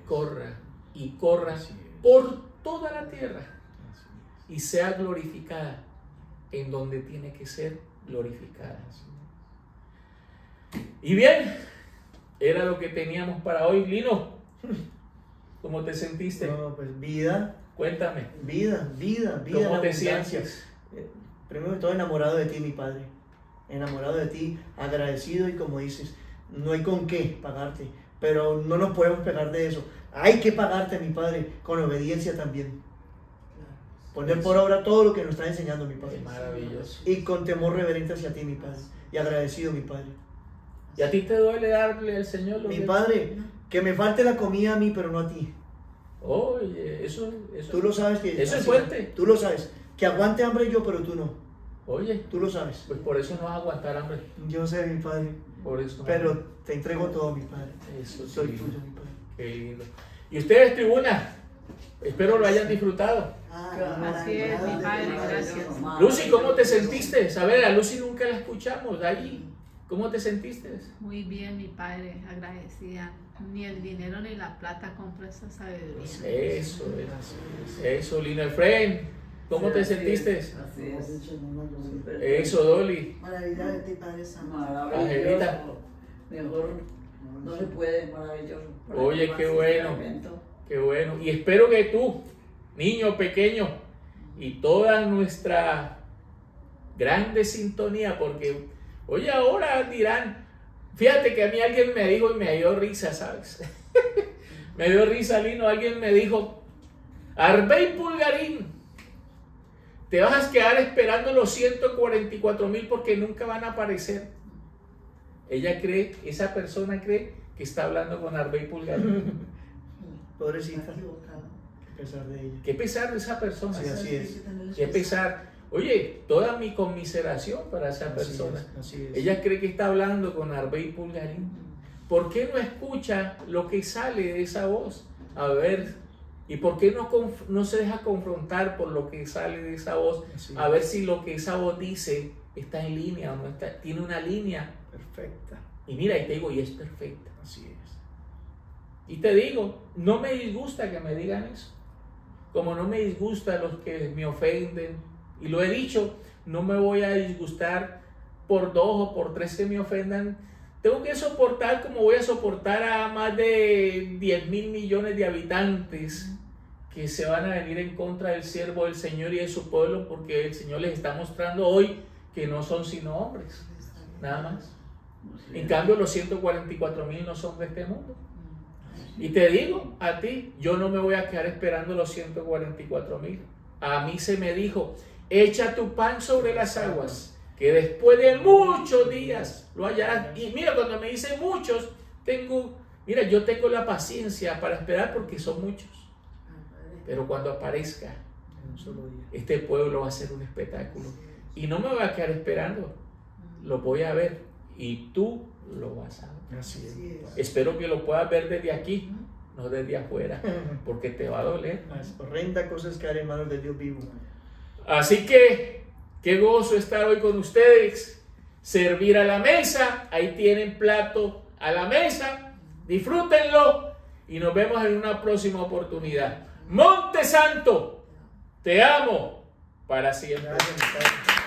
corra y corra por toda la tierra y sea glorificada en donde tiene que ser glorificada. Y bien, era lo que teníamos para hoy. Lino, ¿cómo te sentiste? No, pues vida. Cuéntame. Vida. ¿Cómo te sientes? Primero de todo, enamorado de ti, mi Padre. Enamorado de ti, agradecido y como dices, no hay con qué pagarte, pero no nos podemos pegar de eso. Hay que pagarte, mi Padre, con obediencia también. Poner por obra todo lo que nos está enseñando, mi Padre. Qué maravilloso. Y con temor reverente hacia ti, mi Padre. Y agradecido, mi Padre. ¿Y a ti te duele darle al Señor lo Mi que... Padre, que me falte la comida a mí, pero no a ti. Oye, eso Tú lo sabes que... eso es fuerte. Tú lo sabes. Que aguante hambre yo, pero tú no. Oye, Tú lo sabes. pues por eso no vas a aguantar hambre. Yo sé, mi Padre. Por eso. Pero te entrego todo, mi Padre. Eso sí. Soy tuyo, mi Padre. Qué lindo. Y ustedes, tribuna, espero lo hayan disfrutado. Así es, mi Padre, gracias. Lucy, ¿cómo te sentiste? A ver, a Lucy nunca la escuchamos ahí. ¿Cómo te sentiste? Muy bien, mi Padre, agradecida. Ni el dinero ni la plata compra esa sabiduría. Eso, Lina Efraín, ¿cómo te sentiste? Así es. Eso, Dolly. Maravilla de ti, Padre Santo. Maravilloso. Mejor no se puede, maravilloso. Oye, qué bueno. Momento. Qué bueno. Y espero que tú, niño pequeño, y toda nuestra grande sintonía, porque, oye, ahora dirán, fíjate que a mí alguien me dijo y me dio risa, ¿sabes? Me dio risa, Lino. Alguien me dijo, Arbey Pulgarín, te vas a quedar esperando los 144,000 porque nunca van a aparecer. Ella cree, esa persona cree que está hablando con Arbey Pulgarín. Pobrecita. Está equivocado. A pesar de ella. Qué pesar de esa persona. Sí, así es. Qué pesar. Oye, toda mi conmiseración para esa persona. Así es. Ella cree que está hablando con Arbey Pulgarín. ¿Por qué no escucha lo que sale de esa voz? A ver, ¿y por qué no se deja confrontar por lo que sale de esa voz? Así A es. ver si lo que esa voz dice está en línea o no está. Tiene una línea. Perfecta. Y mira, y te digo, y es perfecta. Así es. Y te digo, no me disgusta que me digan eso. Como no me disgusta los que me ofenden. Y lo he dicho, no me voy a disgustar por 2 o por 3 que me ofendan, tengo que soportar como voy a soportar a más de 10.000 millones de habitantes que se van a venir en contra del siervo del Señor y de su pueblo, porque el Señor les está mostrando hoy que no son sino hombres, nada más. En cambio, los 144.000 no son de este mundo. Y te digo a ti, yo no me voy a quedar esperando los 144.000. A mí se me dijo, echa tu pan sobre las aguas, que después de muchos días lo hallarás. Y mira, cuando me dice muchos, yo tengo la paciencia para esperar porque son muchos. Pero cuando aparezca, este pueblo va a ser un espectáculo. Y no me voy a quedar esperando, lo voy a ver y tú lo vas a ver. Así es. Espero que lo puedas ver desde aquí, no desde afuera, porque te va a doler. Las horrendas cosas que haré en manos de Dios vivo. Así que, qué gozo estar hoy con ustedes, servir a la mesa, ahí tienen plato a la mesa, disfrútenlo y nos vemos en una próxima oportunidad. Monte Santo, te amo para siempre. Gracias,